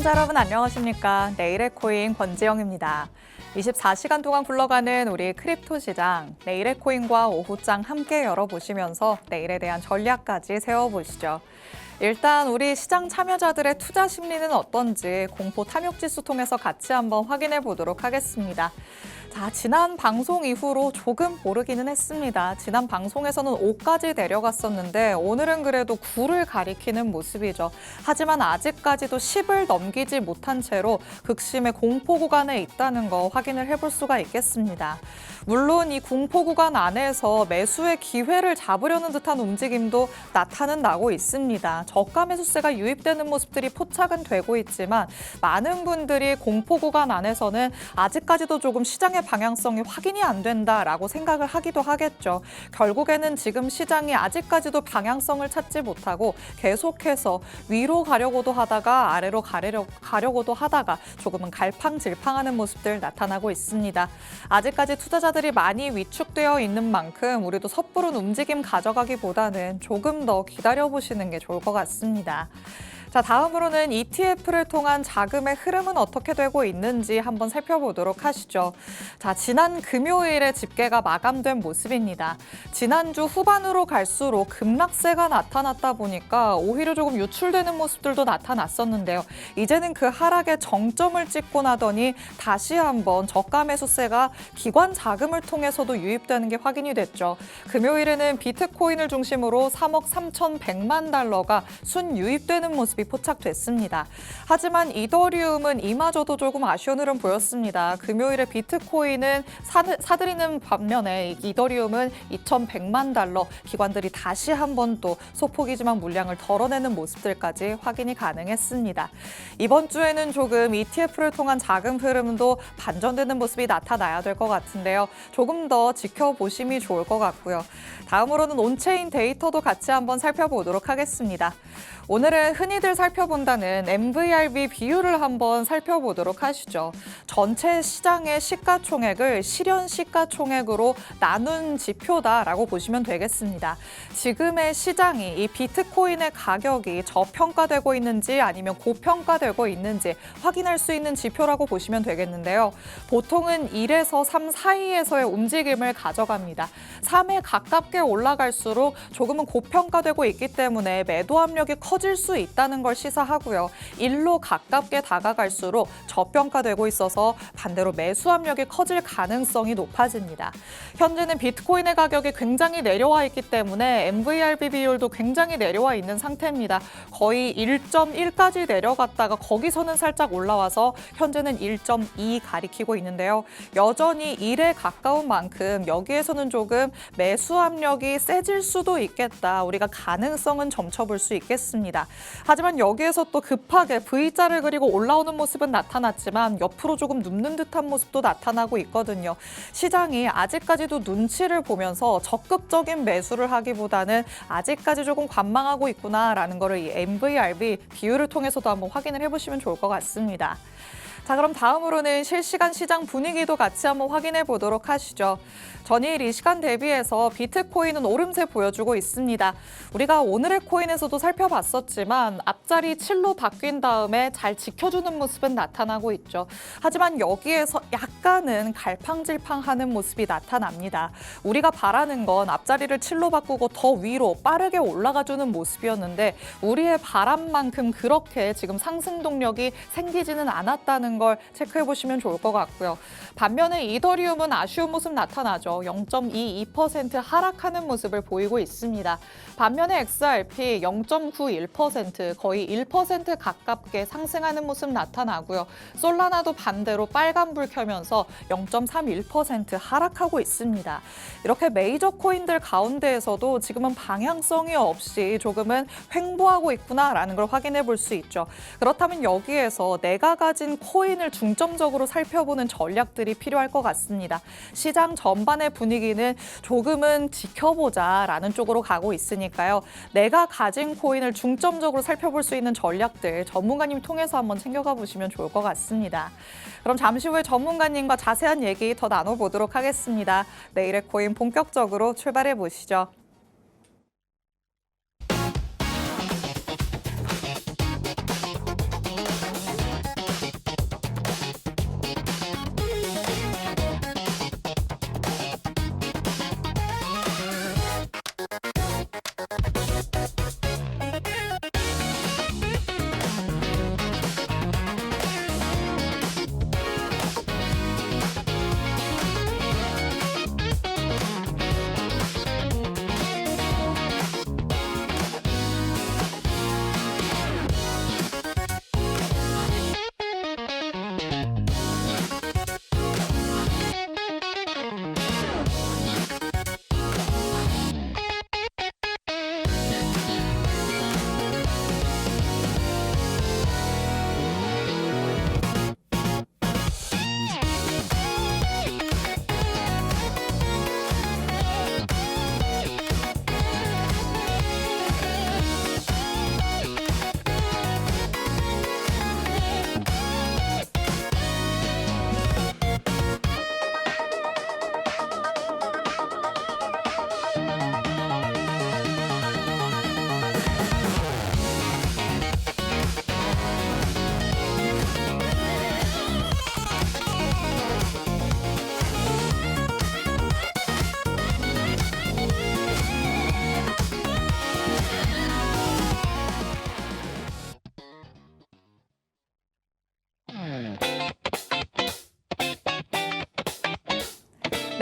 시청자 여러분 안녕하십니까? 내일의 코인 권지영입니다. 24시간 동안 굴러가는 우리 크립토 시장, 내일의 코인과 오후장 함께 열어보시면서 내일에 대한 전략까지 세워보시죠. 일단 우리 시장 참여자들의 투자 심리는 어떤지 공포 탐욕 지수 통해서 같이 한번 확인해 보도록 하겠습니다. 자, 지난 방송 이후로 조금 오르기는 했습니다. 지난 방송에서는 5까지 내려갔었는데 오늘은 그래도 9를 가리키는 모습이죠. 하지만 아직까지도 10을 넘기지 못한 채로 극심의 공포 구간에 있다는 거 확인을 해볼 수가 있겠습니다. 물론 이 공포 구간 안에서 매수의 기회를 잡으려는 듯한 움직임도 나타는 나고 있습니다. 저가 매수세가 유입되는 모습들이 포착은 되고 있지만 많은 분들이 공포 구간 안에서는 아직까지도 조금 시장의 방향성이 확인이 안 된다라고 생각을 하기도 하겠죠. 결국에는 지금 시장이 아직까지도 방향성을 찾지 못하고 계속해서 위로 가려고도 하다가 아래로 가려고도 하다가 조금은 갈팡질팡하는 모습들 나타나고 있습니다. 아직까지 투자자들이 많이 위축되어 있는 만큼 우리도 섣부른 움직임 가져가기보다는 조금 더 기다려보시는 게 좋을 것 같습니다. 자, 다음으로는 ETF를 통한 자금의 흐름은 어떻게 되고 있는지 한번 살펴보도록 하시죠. 자, 지난 금요일에 집계가 마감된 모습입니다. 지난주 후반으로 갈수록 급락세가 나타났다 보니까 오히려 조금 유출되는 모습들도 나타났었는데요. 이제는 그 하락의 정점을 찍고 나더니 다시 한번 저가 매수세가 기관 자금을 통해서도 유입되는 게 확인이 됐죠. 금요일에는 비트코인을 중심으로 3억 3,100만 달러가 순유입되는 모습이 포착됐습니다. 하지만 이더리움은 이마저도 조금 아쉬운 흐름 보였습니다. 금요일에 비트코인은 사들이는 반면에 이더리움은 2,100만 달러, 기관들이 다시 한번 또 소폭이지만 물량을 덜어내는 모습들까지 확인이 가능했습니다. 이번 주에는 조금 ETF를 통한 자금 흐름도 반전되는 모습이 나타나야 될 것 같은데요. 조금 더 지켜보심이 좋을 것 같고요. 다음으로는 온체인 데이터도 같이 한번 살펴보도록 하겠습니다. 오늘은 흔히들 살펴본다는 MVRV 비율을 한번 살펴보도록 하시죠. 전체 시장의 시가총액을 실현 시가총액으로 나눈 지표다라고 보시면 되겠습니다. 지금의 시장이 이 비트코인의 가격이 저평가되고 있는지 아니면 고평가되고 있는지 확인할 수 있는 지표라고 보시면 되겠는데요. 보통은 1에서 3 사이에서의 움직임을 가져갑니다. 3에 가깝게 올라갈수록 조금은 고평가되고 있기 때문에 매도 압력이 커질 수 있다는 걸 시사하고요. 1로 가깝게 다가갈수록 저평가되고 있어서 반대로 매수 압력이 커질 가능성이 높아집니다. 현재는 비트코인의 가격이 굉장히 내려와 있기 때문에 MVRV 비율도 굉장히 내려와 있는 상태입니다. 거의 1.1까지 내려갔다가 거기서는 살짝 올라와서 현재는 1.2 가리키고 있는데요. 여전히 1에 가까운 만큼 여기에서는 조금 매수 압력이 세질 수도 있겠다. 우리가 가능성은 점쳐볼 수 있겠습니다. 하지만 여기에서 또 급하게 V자를 그리고 올라오는 모습은 나타났지만 옆으로 조금 눕는 듯한 모습도 나타나고 있거든요. 시장이 아직까지도 눈치를 보면서 적극적인 매수를 하기보다는 아직까지 조금 관망하고 있구나라는 거를 이 MVRV 비율을 통해서도 한번 확인을 해보시면 좋을 것 같습니다. 자, 그럼 다음으로는 실시간 시장 분위기도 같이 한번 확인해 보도록 하시죠. 전일 이 시간 대비해서 비트코인은 오름세 보여주고 있습니다. 우리가 오늘의 코인에서도 살펴봤었지만 앞자리 7로 바뀐 다음에 잘 지켜주는 모습은 나타나고 있죠. 하지만 여기에서 약간은 갈팡질팡하는 모습이 나타납니다. 우리가 바라는 건 앞자리를 7로 바꾸고 더 위로 빠르게 올라가주는 모습이었는데 우리의 바람만큼 그렇게 지금 상승 동력이 생기지는 않았다는 걸 체크해 보시면 좋을 것 같고요. 반면에 이더리움은 아쉬운 모습 나타나죠. 0.22% 하락하는 모습을 보이고 있습니다. 반면에 XRP 0.91% 거의 1% 가깝게 상승하는 모습 나타나고요. 솔라나도 반대로 빨간불 켜면서 0.31% 하락하고 있습니다. 이렇게 메이저 코인들 가운데에서도 지금은 방향성이 없이 조금은 횡보하고 있구나라는 걸 확인해 볼 수 있죠. 그렇다면 여기에서 내가 가진 코인을 중점적으로 살펴보는 전략들이 필요할 것 같습니다. 시장 전반의 분위기는 조금은 지켜보자라는 쪽으로 가고 있으니까요. 내가 가진 코인을 중점적으로 살펴볼 수 있는 전략들 전문가님 통해서 한번 챙겨가 보시면 좋을 것 같습니다. 그럼 잠시 후에 전문가님과 자세한 얘기 더 나눠보도록 하겠습니다. 내일의 코인 본격적으로 출발해 보시죠.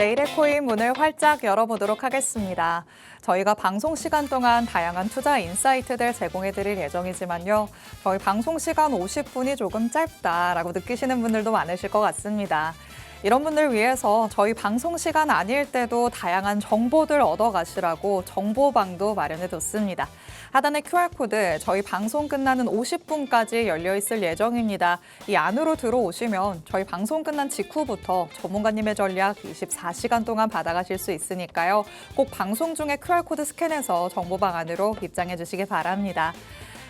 내일의 코인 문을 활짝 열어보도록 하겠습니다. 저희가 방송 시간 동안 다양한 투자 인사이트들 제공해드릴 예정이지만요. 저희 방송 시간 50분이 조금 짧다라고 느끼시는 분들도 많으실 것 같습니다. 이런 분들 위해서 저희 방송 시간 아닐 때도 다양한 정보들 얻어가시라고 정보방도 마련해뒀습니다. 하단의 QR코드 저희 방송 끝나는 50분까지 열려 있을 예정입니다. 이 안으로 들어오시면 저희 방송 끝난 직후부터 전문가님의 전략 24시간 동안 받아가실 수 있으니까요. 꼭 방송 중에 QR코드 스캔해서 정보방 안으로 입장해 주시기 바랍니다.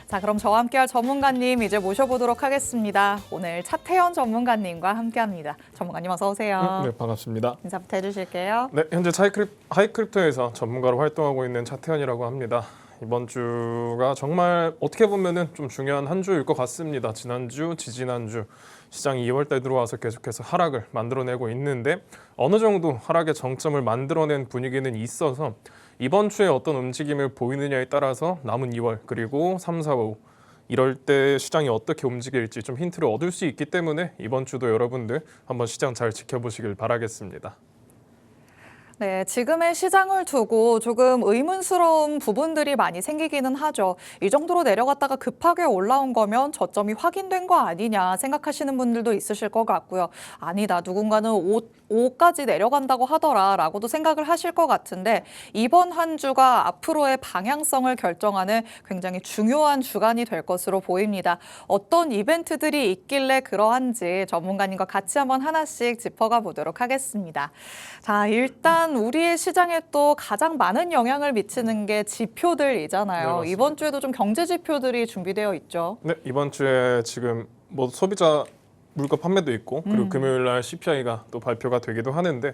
자, 그럼 저와 함께할 전문가님 이제 모셔보도록 하겠습니다. 오늘 차태현 전문가님과 함께합니다. 전문가님 어서 오세요. 네, 반갑습니다. 인사부터 해주실게요. 네, 현재 하이크립토에서 전문가로 활동하고 있는 차태현이라고 합니다. 이번 주가 정말 어떻게 보면은 좀 중요한 한 주일 것 같습니다. 지난주, 지지난주 시장이 2월 달 들어와서 계속해서 하락을 만들어내고 있는데 어느 정도 하락의 정점을 만들어낸 분위기는 있어서 이번 주에 어떤 움직임을 보이느냐에 따라서 남은 2월 그리고 3, 4, 5 이럴 때 시장이 어떻게 움직일지 좀 힌트를 얻을 수 있기 때문에 이번 주도 여러분들 한번 시장 잘 지켜보시길 바라겠습니다. 네, 지금의 시장을 두고 조금 의문스러운 부분들이 많이 생기기는 하죠. 이 정도로 내려갔다가 급하게 올라온 거면 저점이 확인된 거 아니냐 생각하시는 분들도 있으실 것 같고요. 아니다, 누군가는 5까지 내려간다고 하더라라고도 생각을 하실 것 같은데 이번 한 주가 앞으로의 방향성을 결정하는 굉장히 중요한 주간이 될 것으로 보입니다. 어떤 이벤트들이 있길래 그러한지 전문가님과 같이 한번 하나씩 짚어가 보도록 하겠습니다. 자, 일단 우리의 시장에 또 가장 많은 영향을 미치는 게 지표들이잖아요. 네, 이번 주에도 좀 경제 지표들이 준비되어 있죠. 네, 이번 주에 지금 뭐 소비자 물가 판매도 있고 그리고 금요일 날 CPI가 또 발표가 되기도 하는데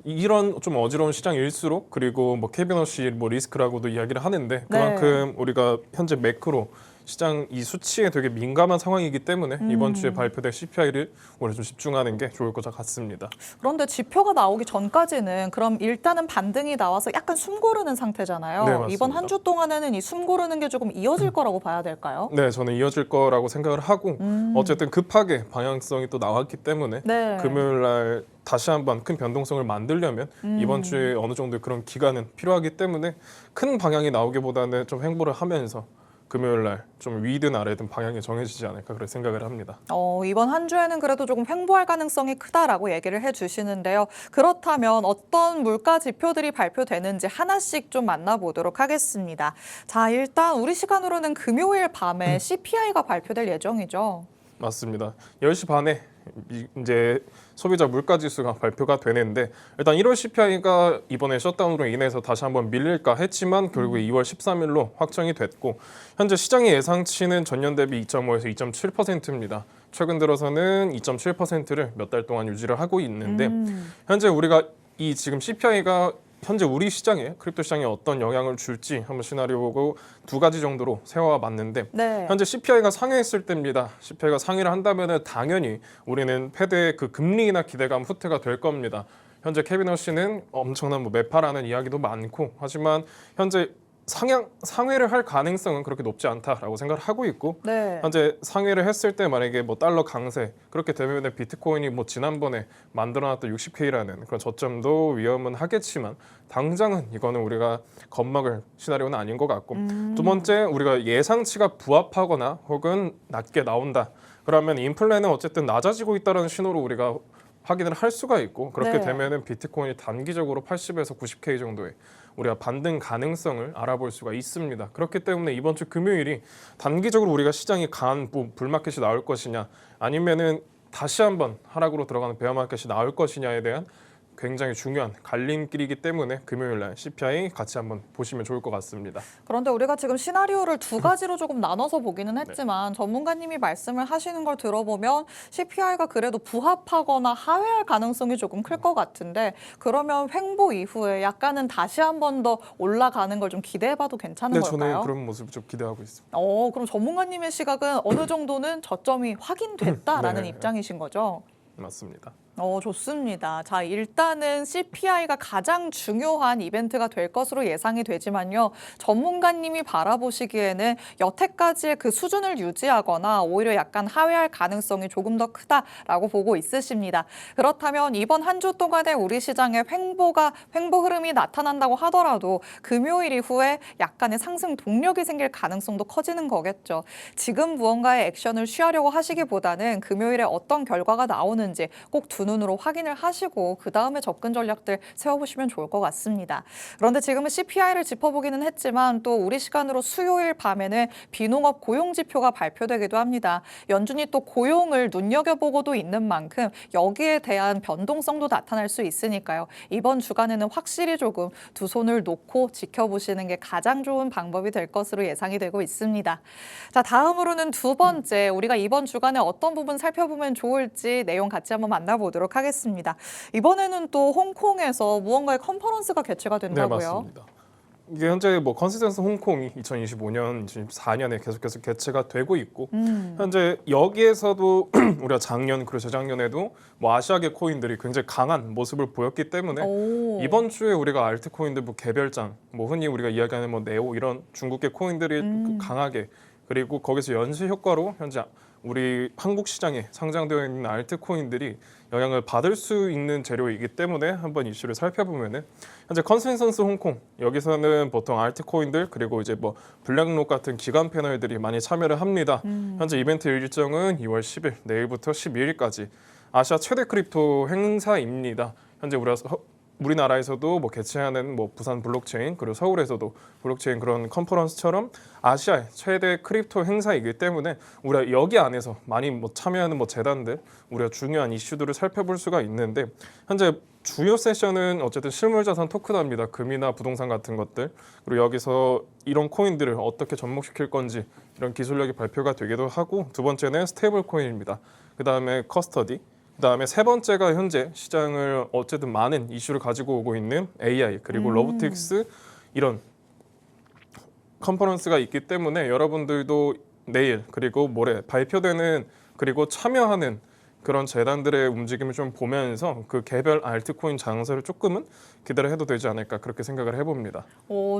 이런 좀 어지러운 시장일수록 그리고 뭐 캐비넛이 뭐 리스크라고도 이야기를 하는데 그만큼 우리가 현재 매크로 시장 이 수치에 되게 민감한 상황이기 때문에 이번 주에 발표될 CPI를 오늘 좀 집중하는 게 좋을 것 같습니다. 그런데 지표가 나오기 전까지는 그럼 일단은 반등이 나와서 약간 숨 고르는 상태잖아요. 네, 맞습니다. 이번 한 주 동안에는 이 숨 고르는 게 조금 이어질 거라고 봐야 될까요? 네, 저는 이어질 거라고 생각을 하고 어쨌든 급하게 방향성이 또 나왔기 때문에 네. 금요일 날 다시 한번 큰 변동성을 만들려면 이번 주에 어느 정도 그런 기간은 필요하기 때문에 큰 방향이 나오기보다는 좀 횡보를 하면서 금요일 날 좀 위든 아래든 방향이 정해지지 않을까 그렇게 생각을 합니다. 이번 한 주에는 그래도 조금 횡보할 가능성이 크다라고 얘기를 해주시는데요. 그렇다면 어떤 물가 지표들이 발표되는지 하나씩 좀 만나보도록 하겠습니다. 자, 일단 우리 시간으로는 금요일 밤에 CPI가 발표될 예정이죠. 맞습니다. 10시 반에 이제 소비자 물가 지수가 발표가 되는데 일단 1월 CPI가 이번에 셧다운으로 인해서 다시 한번 밀릴까 했지만 결국 2월 13일로 확정이 됐고 현재 시장의 예상치는 전년 대비 2.5에서 2.7%입니다. 최근 들어서는 2.7%를 몇 달 동안 유지를 하고 있는데 현재 우리가 이 지금 CPI가 현재 우리 시장에 크립토 시장에 어떤 영향을 줄지 한번 시나리오 보고 두 가지 정도로 세워봤는데 네. 현재 CPI가 상회했을 때입니다. CPI가 상회를 한다면 당연히 우리는 패드의 그 금리나 기대감 후퇴가 될 겁니다. 현재 캐비넛씨는 엄청난 뭐 매파라는 이야기도 많고 하지만 현재 상회를 할 가능성은 그렇게 높지 않다라고 생각을 하고 있고 네. 현재 상회를 했을 때 만약에 뭐 달러 강세 그렇게 되면 비트코인이 뭐 지난번에 만들어놨던 60K라는 그런 저점도 위험은 하겠지만 당장은 이거는 우리가 겁먹을 시나리오는 아닌 것 같고 두 번째 우리가 예상치가 부합하거나 혹은 낮게 나온다 그러면 인플레는 어쨌든 낮아지고 있다는 신호로 우리가 확인을 할 수가 있고 그렇게 네. 되면은 비트코인이 단기적으로 80에서 90K 정도의 우리가 반등 가능성을 알아볼 수가 있습니다. 그렇기 때문에 이번 주 금요일이 단기적으로 우리가 시장이 강한 불마켓이 나올 것이냐 아니면은 다시 한번 하락으로 들어가는 베어마켓이 나올 것이냐에 대한 굉장히 중요한 갈림길이기 때문에 금요일 날 CPI 같이 한번 보시면 좋을 것 같습니다. 그런데 우리가 지금 시나리오를 두 가지로 조금 나눠서 보기는 했지만 전문가님이 말씀을 하시는 걸 들어보면 CPI가 그래도 부합하거나 하회할 가능성이 조금 클 것 같은데 그러면 횡보 이후에 약간은 다시 한 번 더 올라가는 걸 좀 기대해봐도 괜찮은 걸까요? 저는 그런 모습을 좀 기대하고 있습니다. 그럼 전문가님의 시각은 어느 정도는 저점이 확인됐다라는 네. 입장이신 거죠? 맞습니다. 좋습니다. 자, 일단은 CPI가 가장 중요한 이벤트가 될 것으로 예상이 되지만요. 전문가님이 바라보시기에는 여태까지의 그 수준을 유지하거나 오히려 약간 하회할 가능성이 조금 더 크다라고 보고 있으십니다. 그렇다면 이번 한 주 동안에 우리 시장에 횡보 흐름이 나타난다고 하더라도 금요일 이후에 약간의 상승 동력이 생길 가능성도 커지는 거겠죠. 지금 무언가의 액션을 취하려고 하시기보다는 금요일에 어떤 결과가 나오는지 꼭 두 눈으로 확인을 하시고 그 다음에 접근 전략들 세워보시면 좋을 것 같습니다. 그런데 지금은 CPI를 짚어보기는 했지만 또 우리 시간으로 수요일 밤에는 비농업 고용 지표가 발표되기도 합니다. 연준이 또 고용을 눈여겨보고도 있는 만큼 여기에 대한 변동성도 나타날 수 있으니까요. 이번 주간에는 확실히 조금 두 손을 놓고 지켜보시는 게 가장 좋은 방법이 될 것으로 예상이 되고 있습니다. 자, 다음으로는 두 번째, 우리가 이번 주간에 어떤 부분 살펴보면 좋을지 내용 같이 한번 만나보도록 하겠습니다. 이번에는 또 홍콩에서 무언가의 컨퍼런스가 개최가 네, 된다고요? 맞습니다. 이게 현재 뭐 컨센서스 홍콩이 2025년, 2024년에 계속해서 개최가 되고 있고 현재 여기에서도 우리가 작년 그리고 재작년에도 뭐 아시아계 코인들이 굉장히 강한 모습을 보였기 때문에 이번 주에 우리가 알트코인들 뭐 개별장, 뭐 흔히 우리가 이야기하는 뭐 네오 이런 중국계 코인들이 강하게 그리고 거기서 연쇄 효과로 현재 우리 한국 시장에 상장되어 있는 알트코인들이 영향을 받을 수 있는 재료이기 때문에 한번 이슈를 살펴보면은 현재 컨센서스 홍콩 여기서는 보통 알트코인들 그리고 이제 뭐 블랙록 같은 기관 패널들이 많이 참여를 합니다. 현재 이벤트 일정은 2월 10일 내일부터 12일까지 아시아 최대 크립토 행사입니다. 현재 우리나라에서도 뭐 개최하는 뭐 부산 블록체인 그리고 서울에서도 블록체인 그런 컨퍼런스처럼 아시아의 최대 크립토 행사이기 때문에 우리가 여기 안에서 많이 뭐 참여하는 뭐 재단들 우리가 중요한 이슈들을 살펴볼 수가 있는데 현재 주요 세션은 어쨌든 실물자산 토큰화입니다. 금이나 부동산 같은 것들 그리고 여기서 이런 코인들을 어떻게 접목시킬 건지 이런 기술력이 발표가 되기도 하고 두 번째는 스테이블 코인입니다. 그 다음에 커스터디 그다음에 세 번째가 현재 시장을 어쨌든 많은 이슈를 가지고 오고 있는 AI 그리고 로보틱스 이런 컨퍼런스가 있기 때문에 여러분들도 내일 그리고 모레 발표되는 그리고 참여하는 그런 재단들의 움직임을 좀 보면서 그 개별 알트코인 장세를 조금은 기대를 해도 되지 않을까 그렇게 생각을 해봅니다.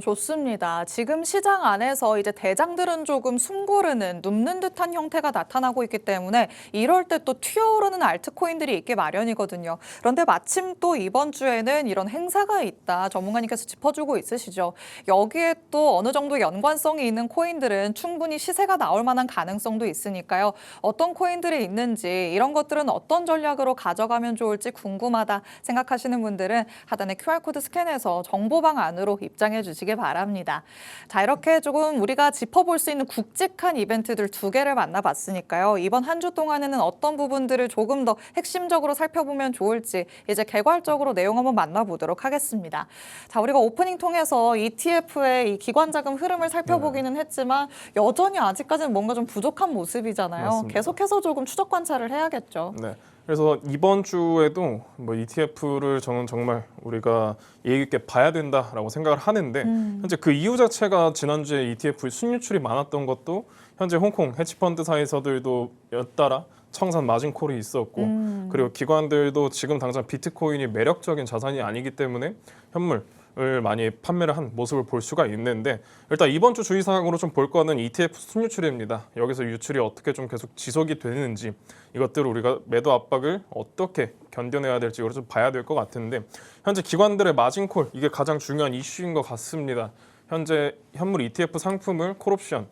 좋습니다. 지금 시장 안에서 이제 대장들은 조금 숨고르는 눕는 듯한 형태가 나타나고 있기 때문에 이럴 때 또 튀어오르는 알트코인들이 있기 마련이거든요. 그런데 마침 또 이번 주에는 이런 행사가 있다. 전문가님께서 짚어주고 있으시죠. 여기에 또 어느 정도 연관성이 있는 코인들은 충분히 시세가 나올 만한 가능성도 있으니까요. 어떤 코인들이 있는지 이런 것들은 어떤 전략으로 가져가면 좋을지 궁금하다 생각하시는 분들은 하단에 QR코드 스캔해서 정보방 안으로 입장해 주시기 바랍니다. 자, 이렇게 조금 우리가 짚어볼 수 있는 굵직한 이벤트들 두 개를 만나봤으니까요. 이번 한 주 동안에는 어떤 부분들을 조금 더 핵심적으로 살펴보면 좋을지 이제 개괄적으로 내용 한번 만나보도록 하겠습니다. 자, 우리가 오프닝 통해서 ETF의 이 기관 자금 흐름을 살펴보기는 했지만 여전히 아직까지는 뭔가 좀 부족한 모습이잖아요. 맞습니다. 계속해서 조금 추적 관찰을 해야겠죠. 네. 그래서 이번 주에도 뭐 ETF를 저는 정말 우리가 예의 있게 봐야 된다라고 생각을 하는데 현재 그 이유 자체가 지난주에 ETF 순유출이 많았던 것도 현재 홍콩 헤지펀드사에서들도 연달아 청산 마진콜이 있었고 그리고 기관들도 지금 당장 비트코인이 매력적인 자산이 아니기 때문에 현물을 많이 판매를 한 모습을 볼 수가 있는데 일단 이번 주 주의사항으로 좀 볼 거는 ETF 순유출입니다. 여기서 유출이 어떻게 좀 계속 지속이 되는지 이것들을 우리가 매도 압박을 어떻게 견뎌내야 될지 이걸 좀 봐야 될 것 같은데 현재 기관들의 마진콜 이게 가장 중요한 이슈인 것 같습니다. 현재 현물 ETF 상품을 콜옵션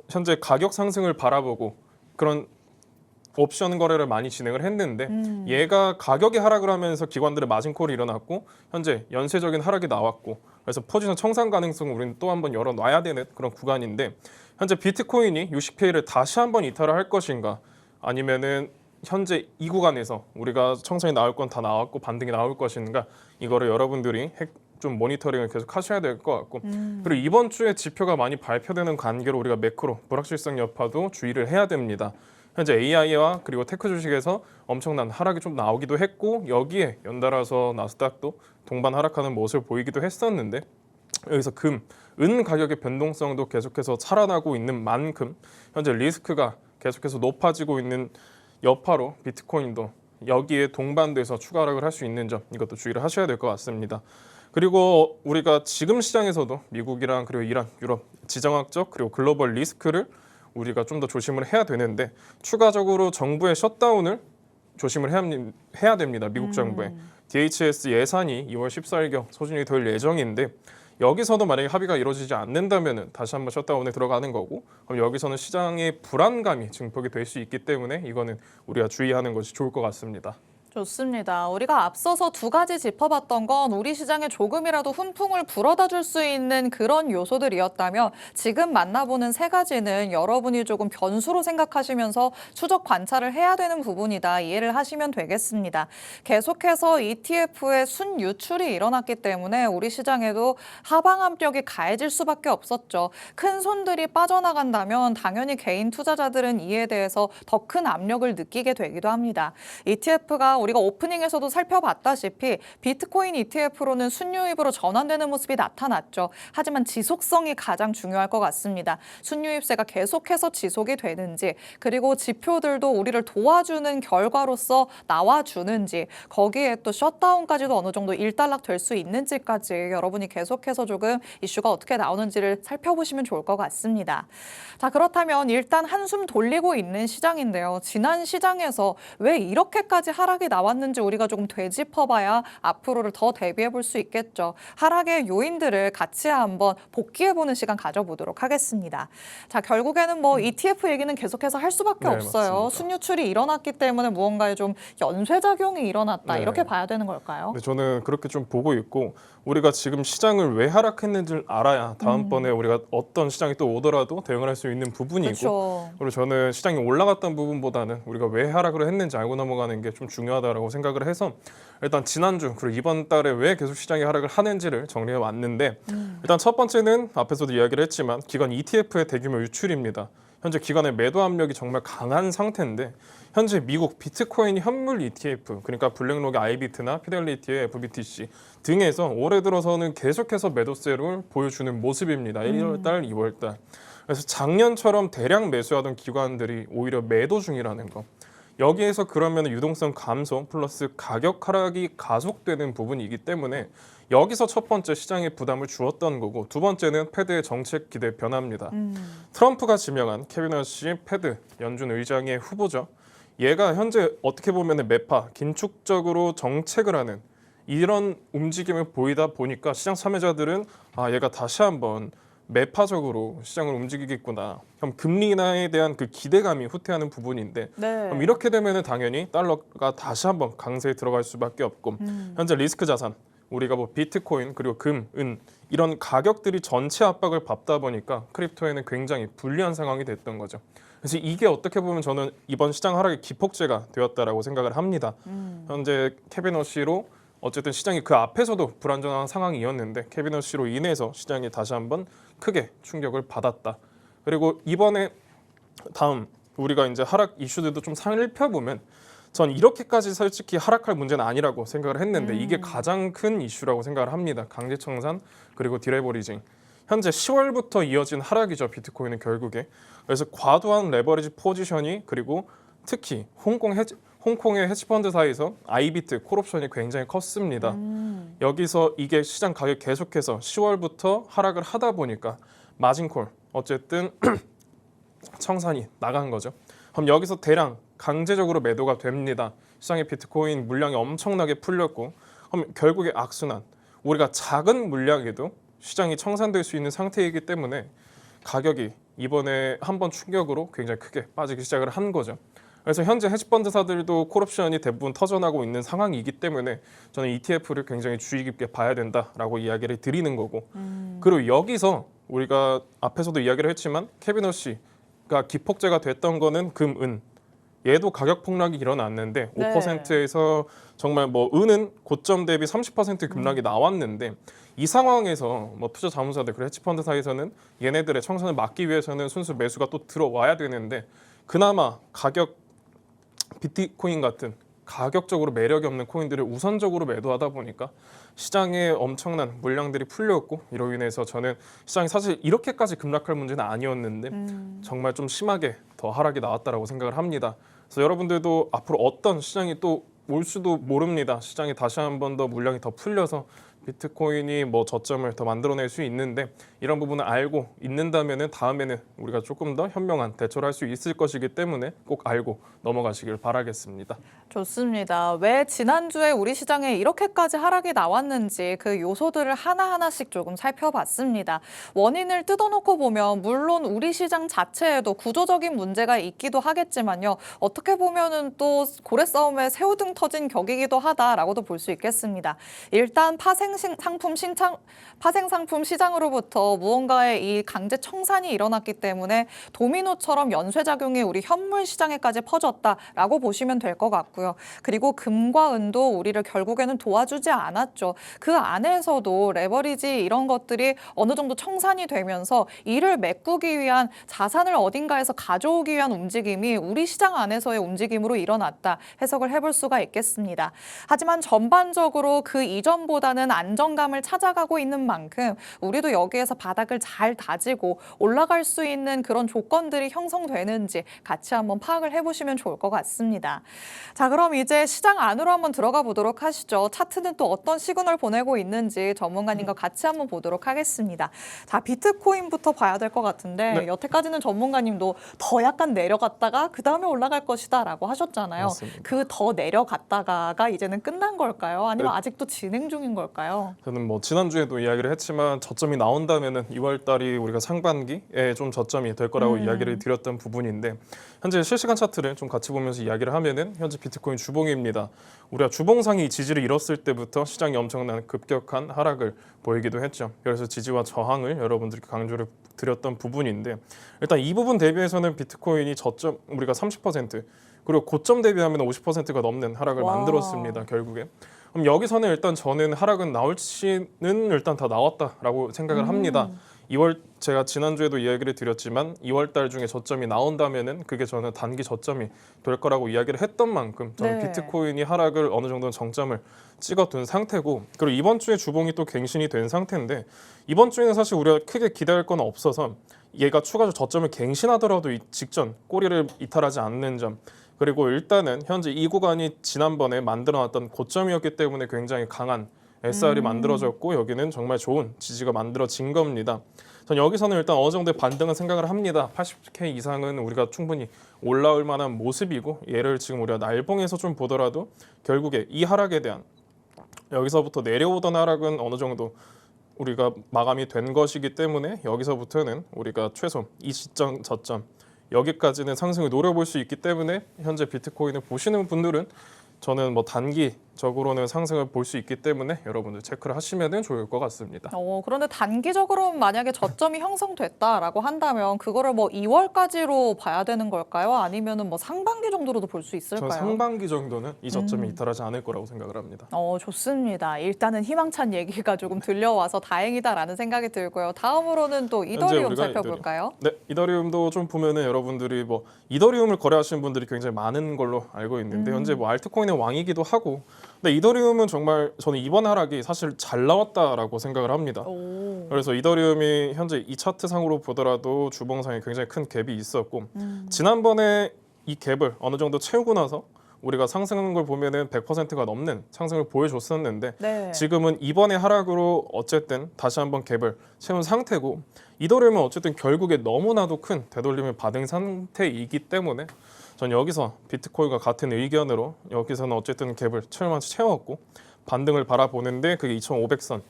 현재 가격 상승을 바라보고 그런 옵션 거래를 많이 진행을 했는데 얘가 가격이 하락을 하면서 기관들의 마진콜이 일어났고 현재 연쇄적인 하락이 나왔고 그래서 포지션 청산 가능성을 우리는 또 한번 열어놔야 되는 그런 구간인데 현재 비트코인이 60K를 다시 한번 이탈을 할 것인가 아니면은 현재 이 구간에서 우리가 청산이 나올 건 다 나왔고 반등이 나올 것인가 이거를 여러분들이 좀 모니터링을 계속 하셔야 될 것 같고 그리고 이번 주에 지표가 많이 발표되는 관계로 우리가 매크로 불확실성 여파도 주의를 해야 됩니다. 현재 AI와 그리고 테크 주식에서 엄청난 하락이 좀 나오기도 했고 여기에 연달아서 나스닥도 동반 하락하는 모습을 보이기도 했었는데 여기서 금, 은 가격의 변동성도 계속해서 살아나고 있는 만큼 현재 리스크가 계속해서 높아지고 있는 여파로 비트코인도 여기에 동반돼서 추가 하락을 할 수 있는 점 이것도 주의를 하셔야 될 것 같습니다. 그리고 우리가 지금 시장에서도 미국이랑 그리고 이란, 유럽 지정학적 그리고 글로벌 리스크를 우리가 좀 더 조심을 해야 되는데 추가적으로 정부의 셧다운을 조심을 해야 됩니다. 미국 정부의 DHS 예산이 2월 14일경 소진이 될 예정인데 여기서도 만약에 합의가 이루어지지 않는다면 다시 한번 셧다운에 들어가는 거고 그럼 여기서는 시장의 불안감이 증폭이 될 수 있기 때문에 이거는 우리가 주의하는 것이 좋을 것 같습니다. 좋습니다. 우리가 앞서서 두 가지 짚어봤던 건 우리 시장에 조금이라도 훈풍을 불어다 줄 수 있는 그런 요소들이었다면 지금 만나보는 세 가지는 여러분이 조금 변수로 생각하시면서 추적 관찰을 해야 되는 부분이다. 이해를 하시면 되겠습니다. 계속해서 ETF의 순유출이 일어났기 때문에 우리 시장에도 하방 압력이 가해질 수밖에 없었죠. 큰 손들이 빠져나간다면 당연히 개인 투자자들은 이에 대해서 더 큰 압력을 느끼게 되기도 합니다. ETF가 우리가 오프닝에서도 살펴봤다시피 비트코인 ETF로는 순유입으로 전환되는 모습이 나타났죠. 하지만 지속성이 가장 중요할 것 같습니다. 순유입세가 계속해서 지속이 되는지 그리고 지표들도 우리를 도와주는 결과로서 나와주는지 거기에 또 셧다운까지도 어느 정도 일단락될 수 있는지까지 여러분이 계속해서 조금 이슈가 어떻게 나오는지를 살펴보시면 좋을 것 같습니다. 자, 그렇다면 일단 한숨 돌리고 있는 시장인데요. 지난 시장에서 왜 이렇게까지 하락이 나왔는지 우리가 조금 되짚어봐야 앞으로를 더 대비해 볼 수 있겠죠. 하락의 요인들을 같이 한번 복기해보는 시간 가져보도록 하겠습니다. 자, 결국에는 뭐 ETF 얘기는 계속해서 할 수밖에 네, 없어요. 맞습니다. 순유출이 일어났기 때문에 무언가에 좀 연쇄작용이 일어났다. 네. 이렇게 봐야 되는 걸까요? 네, 저는 그렇게 좀 보고 있고 우리가 지금 시장을 왜 하락했는지를 알아야 다음번에 우리가 어떤 시장이 또 오더라도 대응을 할 수 있는 부분이고 그렇죠. 그리고 저는 시장이 올라갔던 부분보다는 우리가 왜 하락을 했는지 알고 넘어가는 게 좀 중요하다고 생각을 해서 일단 지난주 그리고 이번 달에 왜 계속 시장이 하락을 하는지를 정리해 왔는데 일단 첫 번째는 앞에서도 이야기를 했지만 기관 ETF의 대규모 유출입니다. 현재 기관의 매도 압력이 정말 강한 상태인데 현재 미국 비트코인 현물 ETF 그러니까 블랙록의 아이비트나 피델리티의 FBTC 등에서 올해 들어서는 계속해서 매도세를 보여주는 모습입니다. 1월달, 2월달. 그래서 작년처럼 대량 매수하던 기관들이 오히려 매도 중이라는 거. 여기에서 그러면 유동성 감소 플러스 가격 하락이 가속되는 부분이기 때문에 여기서 첫 번째 시장에 부담을 주었던 거고 두 번째는 패드의 정책 기대 변화입니다. 트럼프가 지명한 케빈 허시 패드 연준 의장의 후보죠. 얘가 현재 어떻게 보면 매파 긴축적으로 정책을 하는 이런 움직임을 보이다 보니까 시장 참여자들은 얘가 다시 한번 매파적으로 시장을 움직이겠구나. 그럼 금리 인하에 대한 그 기대감이 후퇴하는 부분인데 네. 그럼 이렇게 되면은 당연히 달러가 다시 한번 강세에 들어갈 수밖에 없고 현재 리스크 자산 우리가 뭐 비트코인 그리고 금, 은 이런 가격들이 전체 압박을 받다 보니까 크립토에는 굉장히 불리한 상황이 됐던 거죠. 그래서 이게 어떻게 보면 저는 이번 시장 하락의 기폭제가 되었다라고 생각을 합니다. 현재 케빈 허시로 어쨌든 시장이 그 앞에서도 불안정한 상황이었는데 케빈 허시로 인해서 시장이 다시 한번 크게 충격을 받았다. 그리고 이번에 다음 우리가 이제 하락 이슈들도 좀 살펴보면 전 이렇게까지 솔직히 하락할 문제는 아니라고 생각을 했는데 이게 가장 큰 이슈라고 생각을 합니다. 강제 청산 그리고 디레버리징. 현재 10월부터 이어진 하락이죠. 비트코인은 결국에. 그래서 과도한 레버리지 포지션이 그리고 특히 홍콩의 헤지펀드 사이에서 아이비트 콜옵션이 굉장히 컸습니다. 여기서 이게 시장 가격 계속해서 10월부터 하락을 하다 보니까 마진콜 어쨌든 청산이 나간 거죠. 그럼 여기서 대량 강제적으로 매도가 됩니다. 시장의 비트코인 물량이 엄청나게 풀렸고 그럼 결국에 악순환 우리가 작은 물량에도 시장이 청산될 수 있는 상태이기 때문에 가격이 이번에 한번 충격으로 굉장히 크게 빠지기 시작을 한 거죠. 그래서 현재 헤지펀드사들도 콜옵션이 대부분 터져나고 있는 상황이기 때문에 저는 ETF를 굉장히 주의 깊게 봐야 된다라고 이야기를 드리는 거고 그리고 여기서 우리가 앞에서도 이야기를 했지만 케빈 허시가 기폭제가 됐던 거는 금, 은 얘도 가격 폭락이 일어났는데 네. 5%에서 정말 뭐 은은 고점 대비 30% 급락이 나왔는데 이 상황에서 뭐 투자 자문사들 그리고 헤지펀드 사이에서는 얘네들의 청산을 막기 위해서는 순수 매수가 또 들어와야 되는데 그나마 가격 비트코인 같은 가격적으로 매력이 없는 코인들을 우선적으로 매도하다 보니까 시장에 엄청난 물량들이 풀렸고 이로 인해서 저는 시장이 사실 이렇게까지 급락할 문제는 아니었는데 정말 좀 심하게 더 하락이 나왔다라고 생각을 합니다. 그래서 여러분들도 앞으로 어떤 시장이 또 올 수도 모릅니다. 시장이 다시 한 번 더 물량이 더 풀려서 비트코인이 뭐 저점을 더 만들어낼 수 있는데 이런 부분을 알고 있는다면은 다음에는 우리가 조금 더 현명한 대처를 할 수 있을 것이기 때문에 꼭 알고 넘어가시길 바라겠습니다. 좋습니다. 왜 지난주에 우리 시장에 이렇게까지 하락이 나왔는지 그 요소들을 하나하나씩 조금 살펴봤습니다. 원인을 뜯어놓고 보면 물론 우리 시장 자체에도 구조적인 문제가 있기도 하겠지만요. 어떻게 보면은 또 고래 싸움에 새우등 터진 격이기도 하다라고도 볼 수 있겠습니다. 일단 파생 상품 시장으로부터 무언가의 이 강제 청산이 일어났기 때문에 도미노처럼 연쇄작용이 우리 현물 시장에까지 퍼졌다라고 보시면 될 것 같고요. 그리고 금과 은도 우리를 결국에는 도와주지 않았죠. 그 안에서도 레버리지 이런 것들이 어느 정도 청산이 되면서 이를 메꾸기 위한 자산을 어딘가에서 가져오기 위한 움직임이 우리 시장 안에서의 움직임으로 일어났다 해석을 해볼 수가 있겠습니다. 하지만 전반적으로 그 이전보다는 안정감을 찾아가고 있는 만큼 우리도 여기에서 바닥을 잘 다지고 올라갈 수 있는 그런 조건들이 형성되는지 같이 한번 파악을 해보시면 좋을 것 같습니다. 자, 그럼 이제 시장 안으로 한번 들어가 보도록 하시죠. 차트는 또 어떤 시그널 보내고 있는지 전문가님과 같이 한번 보도록 하겠습니다. 자, 비트코인부터 봐야 될 것 같은데 네. 여태까지는 전문가님도 더 약간 내려갔다가 그 다음에 올라갈 것이다라고 하셨잖아요. 맞습니다. 그 더 내려갔다가가 이제는 끝난 걸까요? 아니면 네. 아직도 진행 중인 걸까요? 저는 뭐 지난주에도 이야기를 했지만 저점이 나온다면은 2월 달이 우리가 상반기에 좀 저점이 될 거라고 이야기를 드렸던 부분인데 현재 실시간 차트를 좀 같이 보면서 이야기를 하면은 현재 비트코인 주봉입니다. 우리가 주봉상이 지지를 잃었을 때부터 시장이 엄청난 급격한 하락을 보이기도 했죠. 그래서 지지와 저항을 여러분들께 강조를 드렸던 부분인데 일단 이 부분 대비해서는 비트코인이 저점 우리가 30% 그리고 고점 대비하면 50%가 넘는 하락을 와. 만들었습니다. 결국에. 그럼 여기서는 일단 저는 하락은 나올지는 일단 다 나왔다라고 생각을 합니다. 2월 제가 지난주에도 이야기를 드렸지만 2월 달 중에 저점이 나온다면은 그게 저는 단기 저점이 될 거라고 이야기를 했던 만큼 저는 네. 비트코인이 하락을 어느 정도는 정점을 찍어둔 상태고 그리고 이번 주에 주봉이 또 갱신이 된 상태인데 이번 주에는 사실 우리가 크게 기대할 건 없어서 얘가 추가적으로 저점을 갱신하더라도 이 직전 꼬리를 이탈하지 않는 점 그리고 일단은 현재 이 구간이 지난번에 만들어놨던 고점이었기 때문에 굉장히 강한 SR이 만들어졌고 여기는 정말 좋은 지지가 만들어진 겁니다. 전 여기서는 일단 어느 정도의 반등은 생각을 합니다. 80K 이상은 우리가 충분히 올라올 만한 모습이고 얘를 지금 우리가 날봉에서 좀 보더라도 결국에 이 하락에 대한 여기서부터 내려오던 하락은 어느 정도 우리가 마감이 된 것이기 때문에 여기서부터는 우리가 최소 이 시점 저점 여기까지는 상승을 노려볼 수 있기 때문에 현재 비트코인을 보시는 분들은 저는 뭐 단기적으로는 상승을 볼 수 있기 때문에 여러분들 체크를 하시면 좋을 것 같습니다. 그런데 단기적으로 만약에 저점이 형성됐다라고 한다면 그거를 뭐 2월까지로 봐야 되는 걸까요? 아니면은 뭐 상반기 정도로도 볼 수 저는 있을까요? 상반기 정도는 이 저점이 이탈하지 않을 거라고 생각을 합니다. 좋습니다. 일단은 희망찬 얘기가 조금 들려와서 다행이다라는 생각이 들고요. 다음으로는 또 이더리움 우리가 살펴볼까요? 네, 이더리움도 좀 보면은 여러분들이 뭐 이더리움을 거래하시는 분들이 굉장히 많은 걸로 알고 있는데 현재 뭐 알트코인의 왕이기도 하고 근데 이더리움은 정말 저는 이번 하락이 사실 잘 나왔다라고 생각을 합니다. 오. 그래서 이더리움이 현재 이 차트상으로 보더라도 주봉상에 굉장히 큰 갭이 있었고 지난번에 이 갭을 어느 정도 채우고 나서 우리가 상승하는 걸 보면은 100%가 넘는 상승을 보여줬었는데 네. 지금은 이번에 하락으로 어쨌든 다시 한번 갭을 채운 상태고 이더리움은 어쨌든 결국에 너무나도 큰 되돌림을 받은 상태이기 때문에 전 여기서 비트코인과 같은 의견으로 여기서는 어쨌든 갭을 채웠고 반등을 바라보는데 그게 2,500선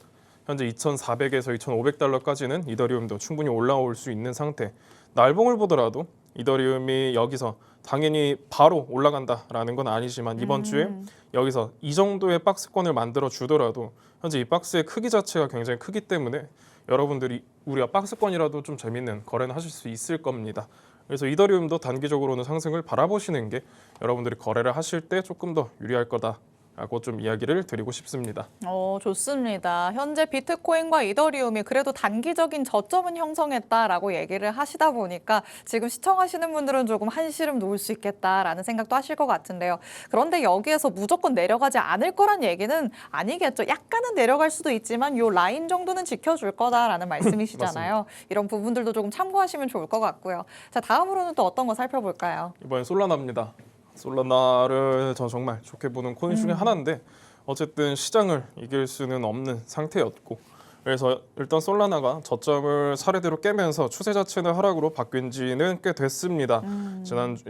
현재 2,400에서 2,500달러까지는 이더리움도 충분히 올라올 수 있는 상태. 날봉을 보더라도 이더리움이 여기서 당연히 바로 올라간다라는 건 아니지만 이번 주에 여기서 이 정도의 박스권을 만들어 주더라도 현재 이 박스의 크기 자체가 굉장히 크기 때문에 여러분들이 우리가 박스권이라도 좀 재밌는 거래는 하실 수 있을 겁니다. 그래서 이더리움도 단기적으로는 상승을 바라보시는 게 여러분들이 거래를 하실 때 조금 더 유리할 거다라고 좀 이야기를 드리고 싶습니다. 좋습니다. 현재 비트코인과 이더리움이 그래도 단기적인 저점은 형성했다라고 얘기를 하시다 보니까 지금 시청하시는 분들은 조금 한시름 놓을 수 있겠다라는 생각도 하실 것 같은데요. 그런데 여기에서 무조건 내려가지 않을 거란 얘기는 아니겠죠. 약간은 내려갈 수도 있지만 요 라인 정도는 지켜줄 거다라는 말씀이시잖아요. 이런 부분들도 조금 참고하시면 좋을 것 같고요. 자, 다음으로는 또 어떤 거 살펴볼까요? 이번엔 솔라나입니다. 솔라나를 저 정말 좋게 보는 코인 중에 하나인데 어쨌든 시장을 이길 수는 없는 상태였고 그래서 일단 솔라나가 저점을 사례대로 깨면서 추세 자체는 하락으로 바뀐 지는 꽤 됐습니다.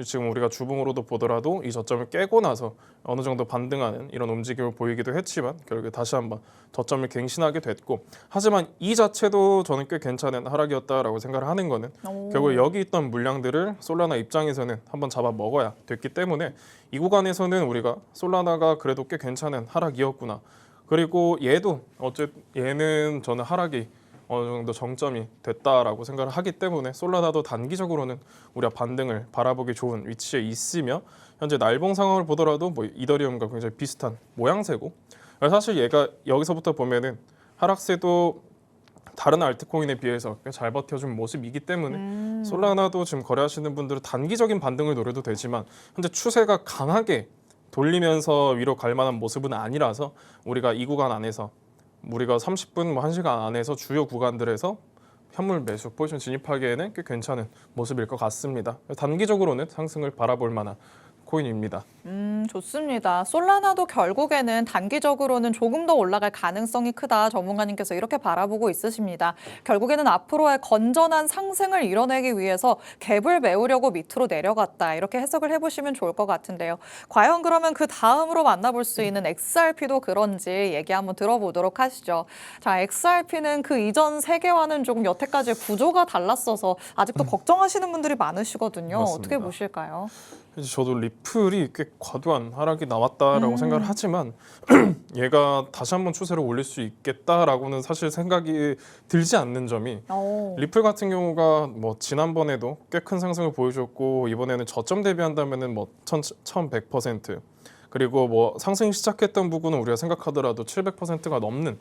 지금 우리가 주봉으로도 보더라도 이 저점을 깨고 나서 어느 정도 반등하는 이런 움직임을 보이기도 했지만 결국에 다시 한번 저점을 갱신하게 됐고 하지만 이 자체도 저는 꽤 괜찮은 하락이었다라고 생각을 하는 거는 결국 여기 있던 물량들을 솔라나 입장에서는 한번 잡아 먹어야 됐기 때문에 이 구간에서는 우리가 솔라나가 그래도 꽤 괜찮은 하락이었구나. 그리고 얘는 저는 하락이 어느 정도 정점이 됐다라고 생각을 하기 때문에 솔라나도 단기적으로는 우리가 반등을 바라보기 좋은 위치에 있으며 현재 날봉 상황을 보더라도 뭐 이더리움과 굉장히 비슷한 모양새고 사실 얘가 여기서부터 보면은 하락세도 다른 알트코인에 비해서 꽤 잘 버텨준 모습이기 때문에 솔라나도 지금 거래하시는 분들은 단기적인 반등을 노려도 되지만 현재 추세가 강하게 돌리면서 위로 갈 만한 모습은 아니라서 우리가 이 구간 안에서 우리가 30분, 1시간 안에서 주요 구간들에서 현물 매수 포지션 진입하기에는 꽤 괜찮은 모습일 것 같습니다. 단기적으로는 상승을 바라볼 만한 코인입니다. 좋습니다. 솔라나도 결국에는 단기적으로는 조금 더 올라갈 가능성이 크다. 전문가님께서 이렇게 바라보고 있으십니다. 결국에는 앞으로의 건전한 상승을 이뤄내기 위해서 갭을 메우려고 밑으로 내려갔다. 이렇게 해석을 해보시면 좋을 것 같은데요. 과연 그러면 그 다음으로 만나볼 수 있는 XRP도 그런지 얘기 한번 들어보도록 하시죠. 자, XRP는 그 이전 세계와는 조금 여태까지의 구조가 달랐어서 아직도 걱정하시는 분들이 많으시거든요. 맞습니다. 어떻게 보실까요? 저도 리플이 꽤 과도한 하락이 나왔다라고 생각을 하지만 얘가 다시 한번 추세를 올릴 수 있겠다라고는 사실 생각이 들지 않는 점이 리플 같은 경우가 뭐 지난번에도 꽤 큰 상승을 보여줬고 이번에는 저점 대비한다면은 뭐 1100% 그리고 뭐 상승 시작했던 부분은 우리가 생각하더라도 700%가 넘는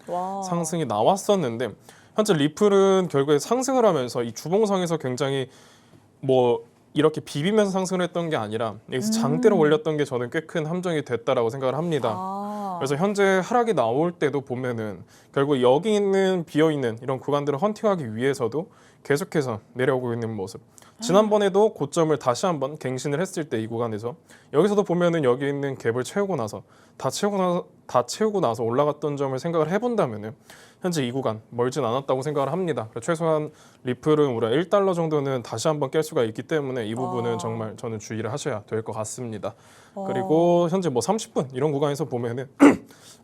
상승이 나왔었는데 현재 리플은 결국에 상승을 하면서 이 주봉상에서 굉장히 뭐 이렇게 비비면서 상승을 했던 게 아니라 여기서 장대로 올렸던 게 저는 꽤 큰 함정이 됐다라고 생각을 합니다. 그래서 현재 하락이 나올 때도 보면은 결국 여기 있는 비어있는 이런 구간들을 헌팅하기 위해서도 계속해서 내려오고 있는 모습. 지난번에도 고점을 다시 한번 갱신을 했을 때 이 구간에서 여기서도 보면은 여기 있는 갭을 채우고 나서 다 채우고 나서 올라갔던 점을 생각을 해본다면은 현재 이 구간 멀진 않았다고 생각을 합니다. 최소한 리플은 우리가 1달러 정도는 다시 한번 깰 수가 있기 때문에 이 부분은 정말 저는 주의를 하셔야 될 것 같습니다. 그리고 현재 뭐 30분 이런 구간에서 보면은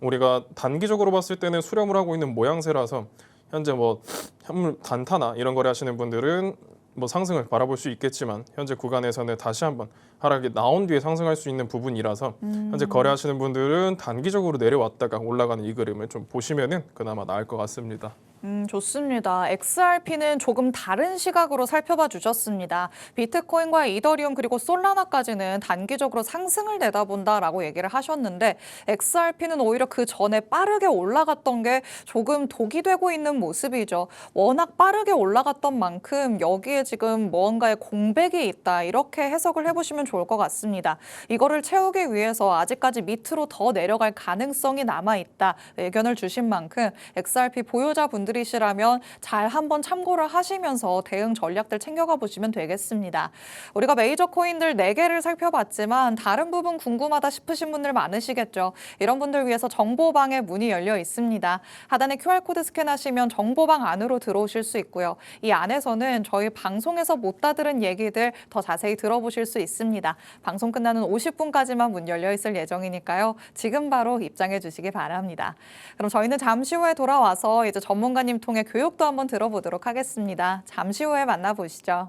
우리가 단기적으로 봤을 때는 수렴을 하고 있는 모양새라서 현재 뭐 현물 단타나 이런 거래 하시는 분들은 뭐 상승을 바라볼 수 있겠지만 현재 구간에서는 다시 한번 하락이 나온 뒤에 상승할 수 있는 부분이라서 현재 거래하시는 분들은 단기적으로 내려왔다가 올라가는 이 그림을 좀 보시면은 그나마 나을 것 같습니다. 좋습니다. XRP는 조금 다른 시각으로 살펴봐 주셨습니다. 비트코인과 이더리움 그리고 솔라나까지는 단기적으로 상승을 내다본다라고 얘기를 하셨는데 XRP는 오히려 그 전에 빠르게 올라갔던 게 조금 독이 되고 있는 모습이죠. 워낙 빠르게 올라갔던 만큼 여기에 지금 무언가의 공백이 있다. 이렇게 해석을 해보시면 좋을 것 같습니다. 이거를 채우기 위해서 아직까지 밑으로 더 내려갈 가능성이 남아있다. 의견을 주신 만큼 XRP 보유자분들이시라면 잘 한번 참고를 하시면서 대응 전략들 챙겨가 보시면 되겠습니다. 우리가 메이저 코인들 4개를 살펴봤지만 다른 부분 궁금하다 싶으신 분들 많으시겠죠. 이런 분들 위해서 정보방에 문이 열려 있습니다. 하단에 QR코드 스캔하시면 정보방 안으로 들어오실 수 있고요. 이 안에서는 저희 방송에서 못 다 들은 얘기들 더 자세히 들어보실 수 있습니다. 방송 끝나는 50분까지만 문 열려 있을 예정이니까요. 지금 바로 입장해 주시기 바랍니다. 그럼 저희는 잠시 후에 돌아와서 이제 전문가님 통해 교육도 한번 들어보도록 하겠습니다. 잠시 후에 만나보시죠.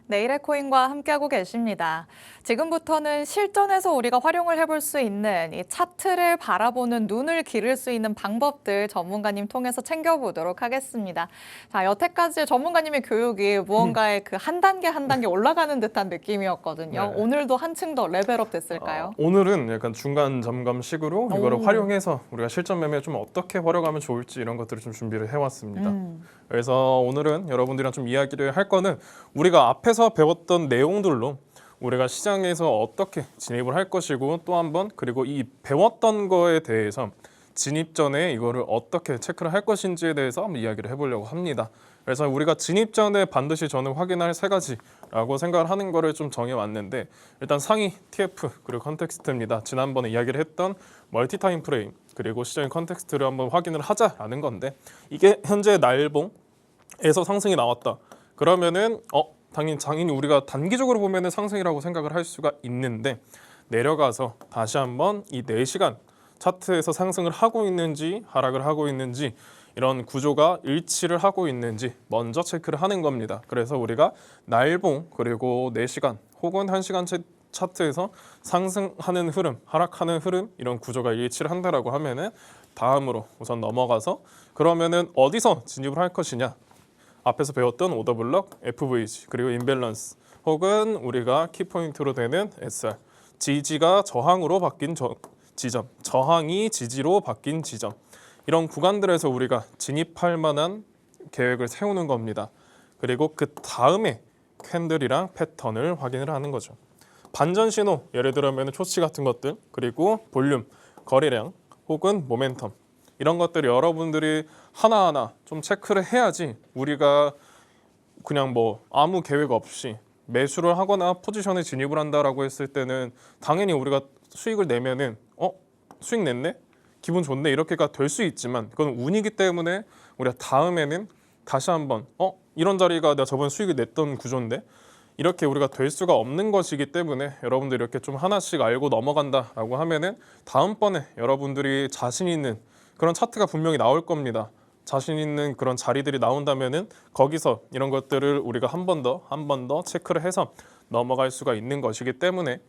내일의 코인과 함께하고 계십니다. 지금부터는 실전에서 우리가 활용을 해볼 수 있는 이 차트를 바라보는 눈을 기를 수 있는 방법들 전문가님 통해서 챙겨보도록 하겠습니다. 자, 여태까지 전문가님의 교육이 무언가의 그 한 단계 한 단계 올라가는 듯한 느낌이었거든요. 네. 오늘도 한층 더 레벨업 됐을까요? 오늘은 약간 중간 점검식으로 이거를 오. 활용해서 우리가 실전 매매 좀 어떻게 활용하면 좋을지 이런 것들을 좀 준비를 해왔습니다. 그래서 오늘은 여러분들이랑 좀 이야기를 할 거는 우리가 앞에서 배웠던 내용들로 우리가 시장에서 어떻게 진입을 할 것이고 또 한번 그리고 이 배웠던 거에 대해서 진입 전에 이거를 어떻게 체크를 할 것인지에 대해서 한번 이야기를 해보려고 합니다. 그래서 우리가 진입 전에 반드시 저는 확인할 세 가지라고 생각을 하는 거를 좀 정해왔는데 일단 상위, TF, 그리고 컨텍스트입니다. 지난번에 이야기를 했던 멀티 타임 프레임 그리고 시장의 컨텍스트를 한번 확인을 하자라는 건데 이게 현재 날봉에서 상승이 나왔다. 그러면은 당연히 우리가 단기적으로 보면은 상승이라고 생각을 할 수가 있는데 내려가서 다시 한번 이 4시간 차트에서 상승을 하고 있는지 하락을 하고 있는지 이런 구조가 일치를 하고 있는지 먼저 체크를 하는 겁니다. 그래서 우리가 날봉 그리고 4시간 혹은 1시간 차트에서 상승하는 흐름, 하락하는 흐름 이런 구조가 일치를 한다라고 하면은 다음으로 우선 넘어가서 그러면은 어디서 진입을 할 것이냐? 앞에서 배웠던 오더블럭, FVG 그리고 임밸런스 혹은 우리가 키포인트로 되는 SR 지지가 저항으로 바뀐 지점, 저항이 지지로 바뀐 지점 이런 구간들에서 우리가 진입할 만한 계획을 세우는 겁니다. 그리고 그 다음에 캔들이랑 패턴을 확인을 하는 거죠. 반전 신호, 예를 들면 초치 같은 것들, 그리고 볼륨, 거래량, 혹은 모멘텀 이런 것들 여러분들이 하나하나 좀 체크를 해야지 우리가 그냥 뭐 아무 계획 없이 매수를 하거나 포지션에 진입을 한다라고 했을 때는 당연히 우리가 수익을 내면은 수익 냈네? 기분 좋네 이렇게가 될 수 있지만 그건 운이기 때문에 우리가 다음에는 다시 한번 이런 자리가 내가 저번 수익을 냈던 구조인데 이렇게 우리가 될 수가 없는 것이기 때문에 여러분들이 이렇게 좀 하나씩 알고 넘어간다라고 하면은 다음번에 여러분들이 자신 있는 그런 차트가 분명히 나올 겁니다. 자신 있는 그런 자리들이 나온다면은 거기서 이런 것들을 우리가 한 번 더 체크를 해서 넘어갈 수가 있는 것이기 때문에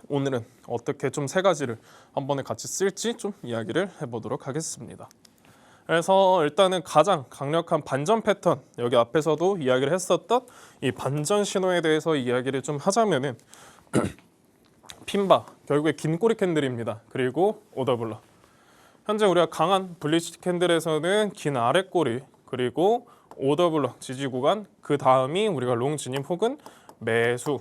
오늘은 어떻게 좀 세 가지를 한 번에 같이 쓸지 좀 이야기를 해보도록 하겠습니다. 그래서 일단은 가장 강력한 반전 패턴 여기 앞에서도 이야기를 했었던 이 반전 신호에 대해서 이야기를 좀 하자면은 핀바 결국에 긴 꼬리 캔들입니다. 그리고 오더블럭 현재 우리가 강한 블리치 캔들에서는 긴 아래 꼬리 그리고 오더블럭 지지 구간 그 다음이 우리가 롱 진입 혹은 매수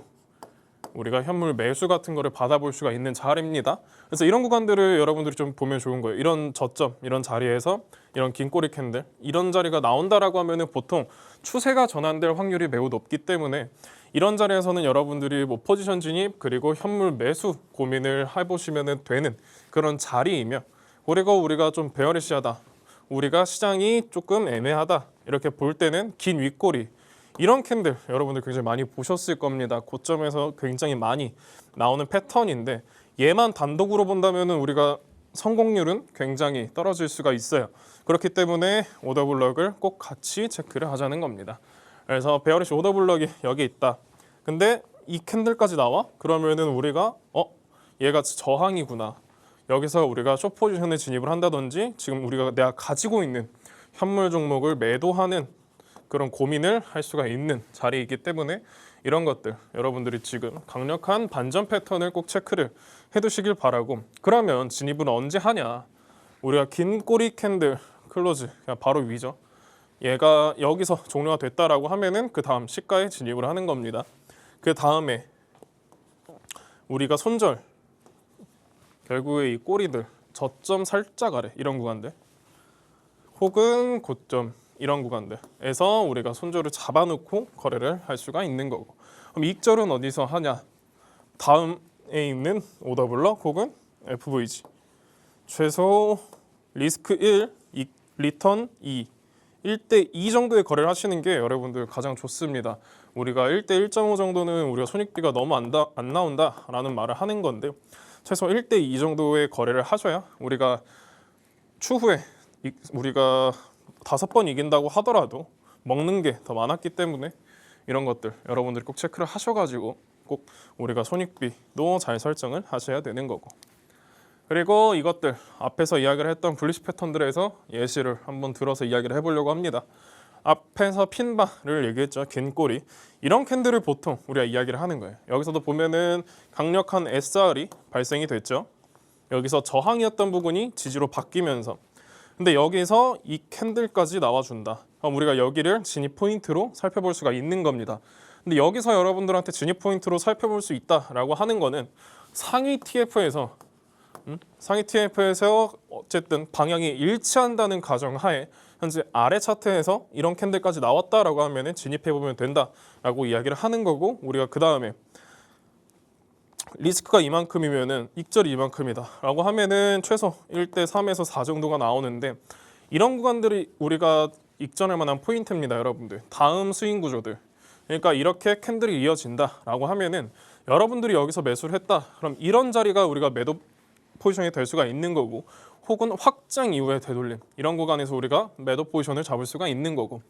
우리가 현물 매수 같은 거를 받아볼 수가 있는 자리입니다. 그래서 이런 구간들을 여러분들이 좀 보면 좋은 거예요. 이런 저점, 이런 자리에서 이런 긴 꼬리 캔들 이런 자리가 나온다라고 하면은 보통 추세가 전환될 확률이 매우 높기 때문에 이런 자리에서는 여러분들이 뭐 포지션 진입 그리고 현물 매수 고민을 해보시면 되는 그런 자리이며 그리고 우리가 좀 베어리시하다 우리가 시장이 조금 애매하다 이렇게 볼 때는 긴 윗꼬리 이런 캔들 여러분들 굉장히 많이 보셨을 겁니다. 고점에서 굉장히 많이 나오는 패턴인데 얘만 단독으로 본다면 우리가 성공률은 굉장히 떨어질 수가 있어요. 그렇기 때문에 오더블럭을 꼭 같이 체크를 하자는 겁니다. 그래서 베어리시 오더블럭이 여기 있다. 근데 이 캔들까지 나와? 그러면은 우리가 얘가 저항이구나. 여기서 우리가 숏 포지션에 진입을 한다든지 지금 내가 가지고 있는 현물 종목을 매도하는 그런 고민을 할 수가 있는 자리이기 때문에 이런 것들 여러분들이 지금 강력한 반전 패턴을 꼭 체크를 해두시길 바라고 그러면 진입은 언제 하냐 우리가 긴 꼬리 캔들 클로즈 그냥 바로 위죠 얘가 여기서 종료가 됐다라고 하면은 그 다음 시가에 진입을 하는 겁니다. 그 다음에 우리가 손절 결국에 이 꼬리들 저점 살짝 아래 이런 구간들 혹은 고점 이런 구간들에서 우리가 손절을 잡아놓고 거래를 할 수가 있는 거고 그럼 이익절은 어디서 하냐 다음에 있는 오더블럭 혹은 FVG 최소 리스크 1, 리턴 2 1대 2 정도의 거래를 하시는 게 여러분들 가장 좋습니다. 우리가 1대 1.5 정도는 우리가 손익비가 너무 안 나온다라는 말을 하는 건데 최소 1대 2 정도의 거래를 하셔야 우리가 추후에 우리가 5번 이긴다고 하더라도 먹는 게 더 많았기 때문에 이런 것들 여러분들이 꼭 체크를 하셔가지고 꼭 우리가 손익비도 잘 설정을 하셔야 되는 거고. 그리고 이것들 앞에서 이야기를 했던 불리시 패턴들에서 예시를 한번 들어서 이야기를 해보려고 합니다. 앞에서 핀바를 얘기했죠. 긴 꼬리. 이런 캔들을 보통 우리가 이야기를 하는 거예요. 여기서도 보면은 강력한 SR이 발생이 됐죠. 여기서 저항이었던 부분이 지지로 바뀌면서, 근데 여기서 이 캔들까지 나와준다. 그럼 우리가 여기를 진입 포인트로 살펴볼 수가 있는 겁니다. 근데 여기서 여러분들한테 진입 포인트로 살펴볼 수 있다라고 하는 거는 상위 TF에서 어쨌든 방향이 일치한다는 가정하에 현재 아래 차트에서 이런 캔들까지 나왔다라고 하면은 진입해 보면 된다라고 이야기를 하는 거고, 우리가 그 다음에 리스크가 이만큼이면은 익절이 이만큼이다라고 하면은 최소 1대 3에서 4 정도가 나오는데, 이런 구간들이 우리가 익절할 만한 포인트입니다, 여러분들. 다음 스윙 구조들. 그러니까 이렇게 캔들이 이어진다라고 하면은 여러분들이 여기서 매수를 했다. 그럼 이런 자리가 우리가 매도 포지션이 될 수가 있는 거고, 혹은 확장 이후의 되돌림, 이런 구간에서 우리가 매도 포지션을 잡을 수가 있는 거고.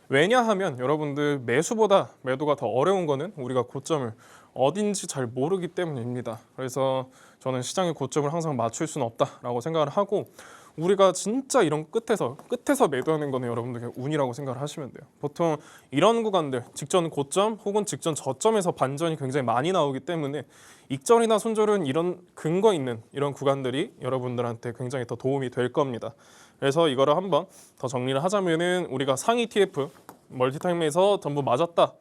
왜냐하면 여러분들 매수보다 매도가 더 어려운 거는 우리가 고점을 어딘지 잘 모르기 때문입니다. 그래서 저는 시장의 고점을 항상 맞출 수는 없다라고 생각을 하고, 우리가 진짜 이런 끝에서 매도하는 거는 여러분들 그냥 운이라고 생각을 하시면 돼요. 보통 이런 구간들 직전 고점 혹은 직전 저점에서 반전이 굉장히 많이 나오기 때문에 익절이나 손절은 이런 근거 있는 이런 구간들이 여러분들한테 굉장히 더 도움이 될 겁니다. 그래서 이거를 한번 더 정리를 하자면은, 우리가 상위 TF 멀티타임에서 전부 맞았다,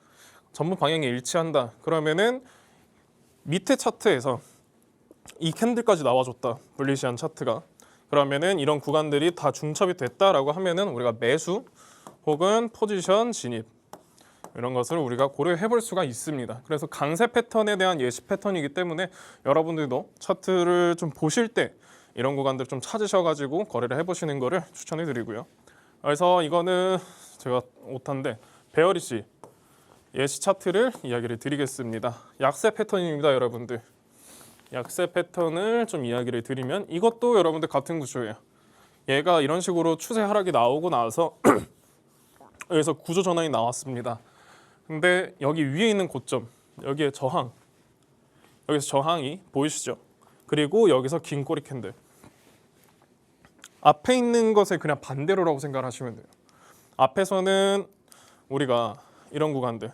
전부 방향이 일치한다, 그러면은 밑에 차트에서 이 캔들까지 나와줬다, 불리시한 차트가. 그러면은 이런 구간들이 다 중첩이 됐다라고 하면은 우리가 매수 혹은 포지션 진입, 이런 것을 우리가 고려해 볼 수가 있습니다. 그래서 강세 패턴에 대한 예시 패턴이기 때문에 여러분들도 차트를 좀 보실 때 이런 구간들 좀 찾으셔가지고 거래를 해보시는 거를 추천해 드리고요. 그래서 이거는 제가 오타인데 베어리시 예시 차트를 이야기를 드리겠습니다. 약세 패턴입니다, 여러분들. 약세 패턴을 좀 이야기를 드리면 이것도 여러분들 같은 구조예요. 얘가 이런 식으로 추세 하락이 나오고 나서 여기서 구조 전환이 나왔습니다. 근데 여기 위에 있는 고점, 여기에 저항, 여기서 저항이 보이시죠? 그리고 여기서 긴 꼬리 캔들. 앞에 있는 것에 그냥 반대로라고 생각을 하시면 돼요. 앞에서는 우리가 이런 구간들,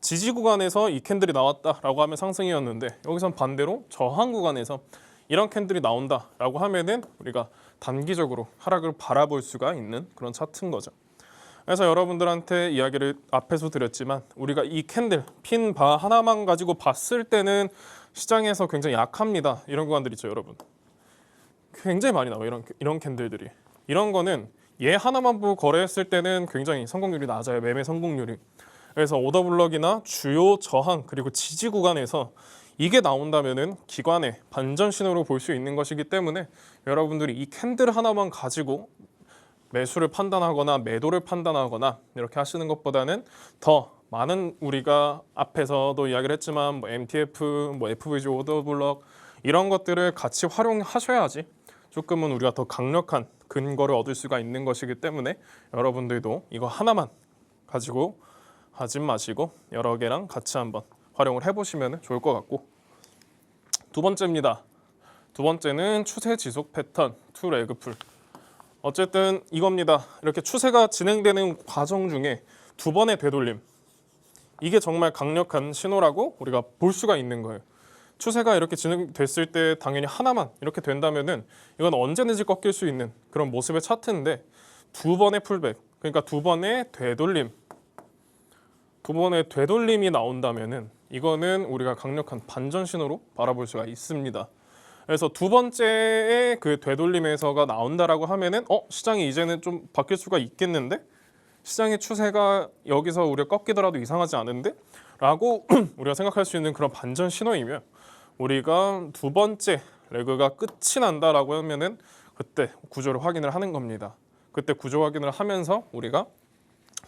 지지 구간에서 이 캔들이 나왔다라고 하면 상승이었는데, 여기선 반대로 저항 구간에서 이런 캔들이 나온다라고 하면은 우리가 단기적으로 하락을 바라볼 수가 있는 그런 차트인 거죠. 그래서 여러분들한테 이야기를 앞에서 드렸지만, 우리가 이 캔들, 핀 바 하나만 가지고 봤을 때는 시장에서 굉장히 약합니다. 이런 구간들 있죠, 여러분. 굉장히 많이 나와요, 이런 캔들들이. 이런 거는 얘 하나만 보고 거래했을 때는 굉장히 성공률이 낮아요, 매매 성공률이. 그래서 오더블럭이나 주요 저항 그리고 지지 구간에서 이게 나온다면은 기관의 반전 신호로 볼 수 있는 것이기 때문에 여러분들이 이 캔들 하나만 가지고 매수를 판단하거나 매도를 판단하거나 이렇게 하시는 것보다는 더 많은, 우리가 앞에서도 이야기를 했지만 뭐 MTF, 뭐 FVG 오더블럭 이런 것들을 같이 활용하셔야지 조금은 우리가 더 강력한 근거를 얻을 수가 있는 것이기 때문에 여러분들도 이거 하나만 가지고 하지 마시고 여러 개랑 같이 한번 활용을 해보시면 좋을 것 같고, 두 번째입니다. 두 번째는 추세 지속 패턴, 투 레그 풀. 어쨌든 이겁니다. 이렇게 추세가 진행되는 과정 중에 두 번의 되돌림, 이게 정말 강력한 신호라고 우리가 볼 수가 있는 거예요. 추세가 이렇게 진행됐을 때 당연히 하나만 이렇게 된다면은 이건 언제든지 꺾일 수 있는 그런 모습의 차트인데, 두 번의 풀백, 그러니까 두 번의 되돌림이 나온다면은 이거는 우리가 강력한 반전 신호로 바라볼 수가 있습니다. 그래서 두 번째의 그 되돌림에서가 나온다라고 하면은 시장이 이제는 좀 바뀔 수가 있겠는데, 시장의 추세가 여기서 우리가 꺾이더라도 이상하지 않은데 라고 우리가 생각할 수 있는 그런 반전 신호이면, 우리가 두 번째 레그가 끝이 난다라고 하면은 그때 구조를 확인을 하는 겁니다. 그때 구조 확인을 하면서 우리가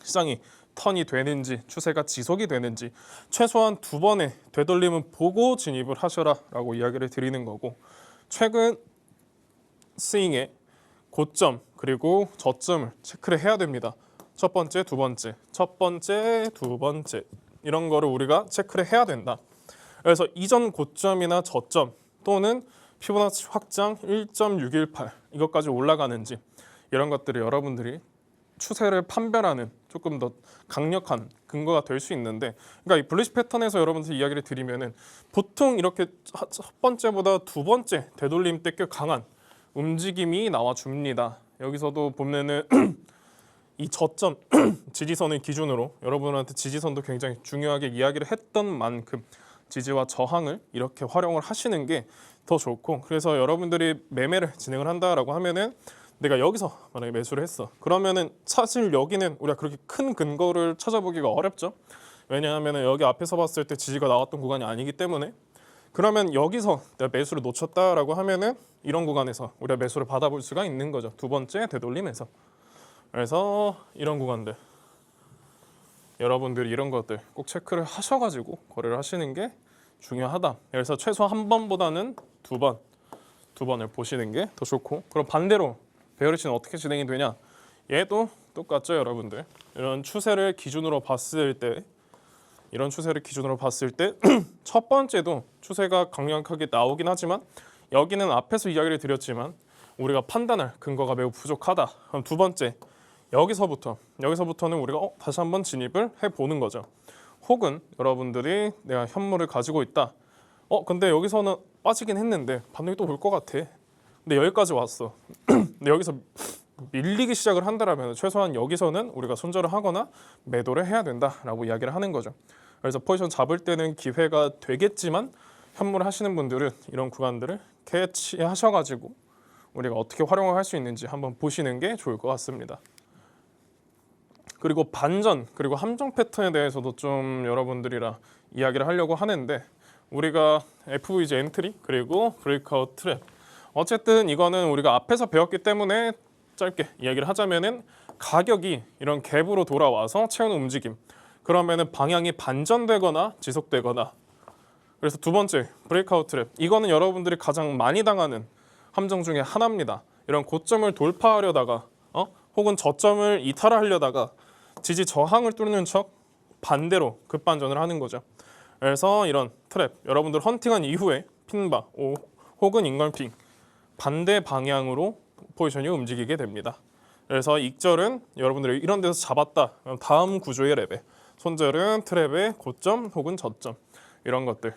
시장이 턴이 되는지 추세가 지속이 되는지 최소한 두 번의 되돌림은 보고 진입을 하셔라라고 이야기를 드리는 거고, 최근 스윙의 고점 그리고 저점을 체크를 해야 됩니다. 첫 번째, 두 번째, 첫 번째, 두 번째 이런 거를 우리가 체크를 해야 된다. 그래서 이전 고점이나 저점 또는 피보나치 확장 1.618 이것까지 올라가는지 이런 것들을 여러분들이 추세를 판별하는 조금 더 강력한 근거가 될 수 있는데, 그러니까 이 블리시 패턴에서 여러분들 이야기를 드리면은 보통 이렇게 첫 번째보다 두 번째 되돌림 때 꽤 강한 움직임이 나와 줍니다. 여기서도 보면은 이 저점 지지선을 기준으로 여러분한테 지지선도 굉장히 중요하게 이야기를 했던 만큼 지지와 저항을 이렇게 활용을 하시는 게 더 좋고, 그래서 여러분들이 매매를 진행을 한다라고 하면은 내가 여기서 만약에 매수를 했어. 그러면은 사실 여기는 우리가 그렇게 큰 근거를 찾아보기가 어렵죠. 왜냐하면 여기 앞에서 봤을 때 지지가 나왔던 구간이 아니기 때문에. 그러면 여기서 내가 매수를 놓쳤다라고 하면은 이런 구간에서 우리가 매수를 받아볼 수가 있는 거죠. 두 번째 되돌림에서. 그래서 이런 구간들 여러분들이 이런 것들 꼭 체크를 하셔가지고 거래를 하시는 게 중요하다. 그래서 최소 한 번보다는 두 번을 보시는 게 더 좋고, 그럼 반대로 베어리시는 어떻게 진행이 되냐? 얘도 똑같죠, 여러분들. 이런 추세를 기준으로 봤을 때 첫 번째도 추세가 강력하게 나오긴 하지만 여기는 앞에서 이야기를 드렸지만 우리가 판단할 근거가 매우 부족하다. 그럼 두 번째 여기서부터는 우리가 다시 한번 진입을 해보는 거죠. 혹은 여러분들이 내가 현물을 가지고 있다. 근데 여기서는 빠지긴 했는데 반등이 또 올 것 같아. 근데 여기까지 왔어. 근데 여기서 밀리기 시작을 한다라면 최소한 여기서는 우리가 손절을 하거나 매도를 해야 된다라고 이야기를 하는 거죠. 그래서 포지션 잡을 때는 기회가 되겠지만 현물 하시는 분들은 이런 구간들을 캐치하셔가지고 우리가 어떻게 활용을 할 수 있는지 한번 보시는 게 좋을 것 같습니다. 그리고 반전 그리고 함정 패턴에 대해서도 좀 여러분들이랑 이야기를 하려고 하는데, 우리가 FVG 엔트리 그리고 브레이크아웃 트랩, 어쨌든 이거는 우리가 앞에서 배웠기 때문에 짧게 이야기를 하자면은 가격이 이런 갭으로 돌아와서 채우는 움직임, 그러면은 방향이 반전되거나 지속되거나. 그래서 두 번째 브레이크아웃 트랩, 이거는 여러분들이 가장 많이 당하는 함정 중에 하나입니다. 이런 고점을 돌파하려다가 혹은 저점을 이탈하려다가 지지 저항을 뚫는 척 반대로 급반전을 하는 거죠. 그래서 이런 트랩, 여러분들 헌팅한 이후에 핀바 혹은 인걸핑 반대 방향으로 포지션이 움직이게 됩니다. 그래서 익절은 여러분들이 이런 데서 잡았다. 그럼 다음 구조의 레벨, 손절은 트랩의 고점 혹은 저점, 이런 것들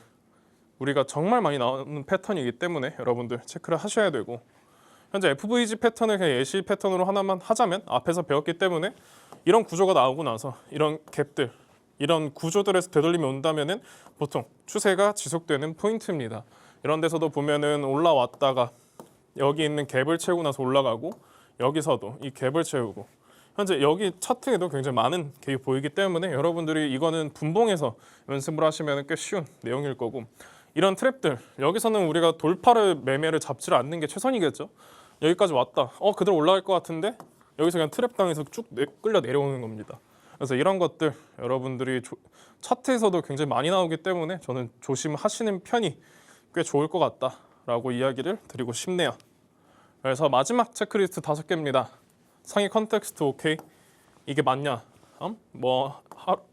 우리가 정말 많이 나오는 패턴이기 때문에 여러분들 체크를 하셔야 되고, 현재 FVG 패턴을 그냥 예시 패턴으로 하나만 하자면 앞에서 배웠기 때문에 이런 구조가 나오고 나서 이런 갭들, 이런 구조들에서 되돌림이 온다면은 보통 추세가 지속되는 포인트입니다. 이런 데서도 보면은 올라왔다가 여기 있는 갭을 채우고 나서 올라가고, 여기서도 이 갭을 채우고, 현재 여기 차트에도 굉장히 많은 갭이 보이기 때문에 여러분들이 이거는 분봉해서 연습을 하시면 꽤 쉬운 내용일 거고, 이런 트랩들 여기서는 우리가 돌파를 매매를 잡지를 않는 게 최선이겠죠. 여기까지 왔다. 그대로 올라갈 것 같은데 여기서 그냥 트랩 당해서 쭉 끌려 내려오는 겁니다. 그래서 이런 것들 여러분들이 차트에서도 굉장히 많이 나오기 때문에 저는 조심하시는 편이 꽤 좋을 것 같다라고 이야기를 드리고 싶네요. 그래서 마지막 체크리스트 5개입니다. 상위 컨텍스트 오케이. 이게 맞냐?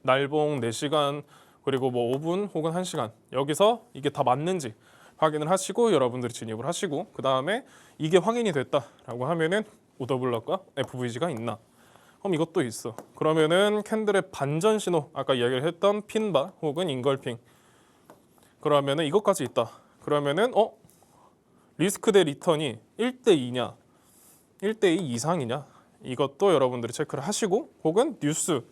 날봉 4시간 그리고 5분 혹은 1시간, 여기서 이게 다 맞는지 확인을 하시고 여러분들이 진입을 하시고, 그 다음에 이게 확인이 됐다라고 하면은 오더블럭과 FVG가 있나? 그럼 이것도 있어. 그러면은 캔들의 반전 신호, 아까 이야기를 했던 핀바 혹은 인걸핑, 그러면은 이것까지 있다. 그러면은 리스크 대 리턴이 1대2냐 1대2 이상이냐, 이것도 여러분들이 체크를 하시고, 혹은 뉴스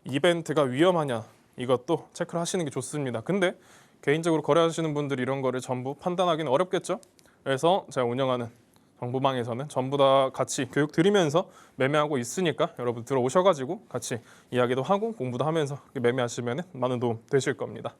이벤트가 위험하냐, 이것도 체크를 하시는 게 좋습니다. 근데 개인적으로 거래하시는 분들이 이런 거를 전부 판단하기는 어렵겠죠. 그래서 제가 운영하는 정보방에서는 전부 다 같이 교육 드리면서 매매하고 있으니까 여러분 들어오셔가지고 같이 이야기도 하고 공부도 하면서 매매하시면 많은 도움 되실 겁니다.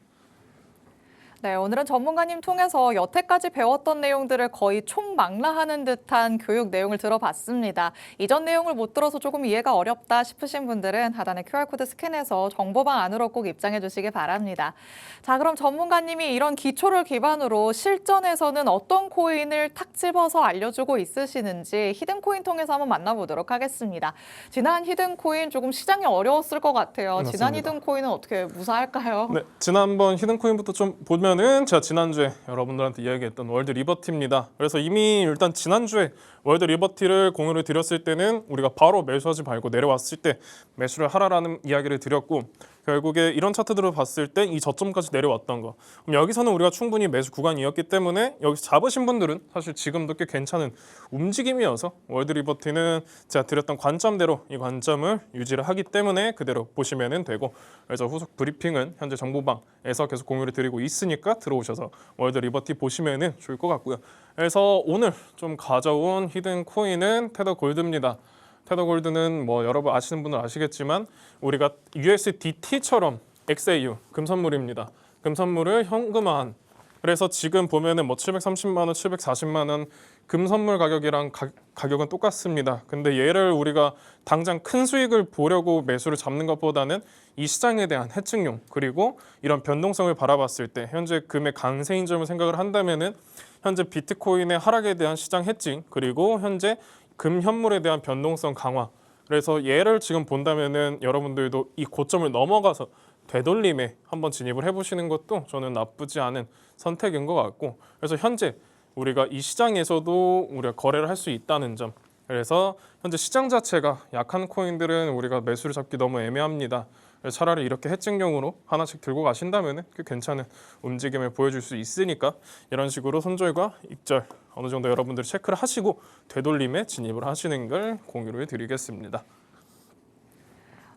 네, 오늘은 전문가님 통해서 여태까지 배웠던 내용들을 거의 총망라하는 듯한 교육 내용을 들어봤습니다. 이전 내용을 못 들어서 조금 이해가 어렵다 싶으신 분들은 하단의 QR코드 스캔해서 정보방 안으로 꼭 입장해 주시기 바랍니다. 자, 그럼 전문가님이 이런 기초를 기반으로 실전에서는 어떤 코인을 탁 집어서 알려주고 있으시는지 히든코인 통해서 한번 만나보도록 하겠습니다. 지난 히든코인 조금 시장이 어려웠을 것 같아요. 맞습니다. 지난 히든코인은 어떻게 무사할까요? 네, 지난번 히든코인부터 좀 보면은 제가 지난주에 여러분들한테 이야기했던 월드 리버티입니다. 그래서 이미 일단 지난주에 월드 리버티를 공유를 드렸을 때는 우리가 바로 매수하지 말고 내려왔을 때 매수를 하라라는 이야기를 드렸고, 결국에 이런 차트들을 봤을 때 이 저점까지 내려왔던 거. 그럼 여기서는 우리가 충분히 매수 구간이었기 때문에 여기서 잡으신 분들은 사실 지금도 꽤 괜찮은 움직임이어서 월드 리버티는 제가 드렸던 관점대로 이 관점을 유지를 하기 때문에 그대로 보시면 되고, 그래서 후속 브리핑은 현재 정보방에서 계속 공유를 드리고 있으니까 들어오셔서 월드 리버티 보시면 좋을 것 같고요. 그래서 오늘 좀 가져온 히든 코인은 테더 골드입니다. 테더 골드는 뭐 여러분 아시는 분은 아시겠지만 우리가 USDT처럼 XAU 금선물입니다. 금선물을 현금화한. 그래서 지금 보면은 뭐 730만 원, 740만 원 금선물 가격이랑 가격은 똑같습니다. 근데 얘를 우리가 당장 큰 수익을 보려고 매수를 잡는 것보다는 이 시장에 대한 해증용 그리고 이런 변동성을 바라봤을 때 현재 금의 강세인 점을 생각을 한다면은 현재 비트코인의 하락에 대한 시장 해증 그리고 현재 금 현물에 대한 변동성 강화. 그래서 얘를 지금 본다면은 여러분들도 이 고점을 넘어가서 되돌림에 한번 진입을 해보시는 것도 저는 나쁘지 않은 선택인 것 같고, 그래서 현재 우리가 이 시장에서도 우리가 거래를 할 수 있다는 점, 그래서 현재 시장 자체가 약한 코인들은 우리가 매수를 잡기 너무 애매합니다. 그래서 차라리 이렇게 해증용으로 하나씩 들고 가신다면 꽤 괜찮은 움직임을 보여줄 수 있으니까 이런 식으로 손절과 입절 어느 정도 여러분들이 체크를 하시고 되돌림에 진입을 하시는 걸 공유를 드리겠습니다.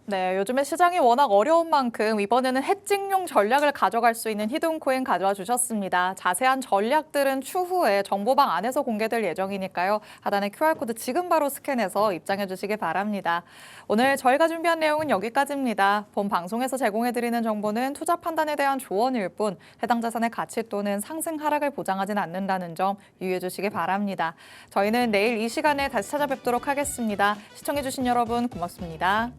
네, 요즘에 시장이 워낙 어려운 만큼 이번에는 해증용 전략을 가져갈 수 있는 히든코인 가져와 주셨습니다. 자세한 전략들은 추후에 정보방 안에서 공개될 예정이니까요. 하단의 QR코드 지금 바로 스캔해서 입장해 주시기 바랍니다. 오늘 저희가 준비한 내용은 여기까지입니다. 본 방송에서 제공해드리는 정보는 투자 판단에 대한 조언일 뿐 해당 자산의 가치 또는 상승 하락을 보장하진 않는다는 점 유의해 주시기 바랍니다. 저희는 내일 이 시간에 다시 찾아뵙도록 하겠습니다. 시청해 주신 여러분 고맙습니다.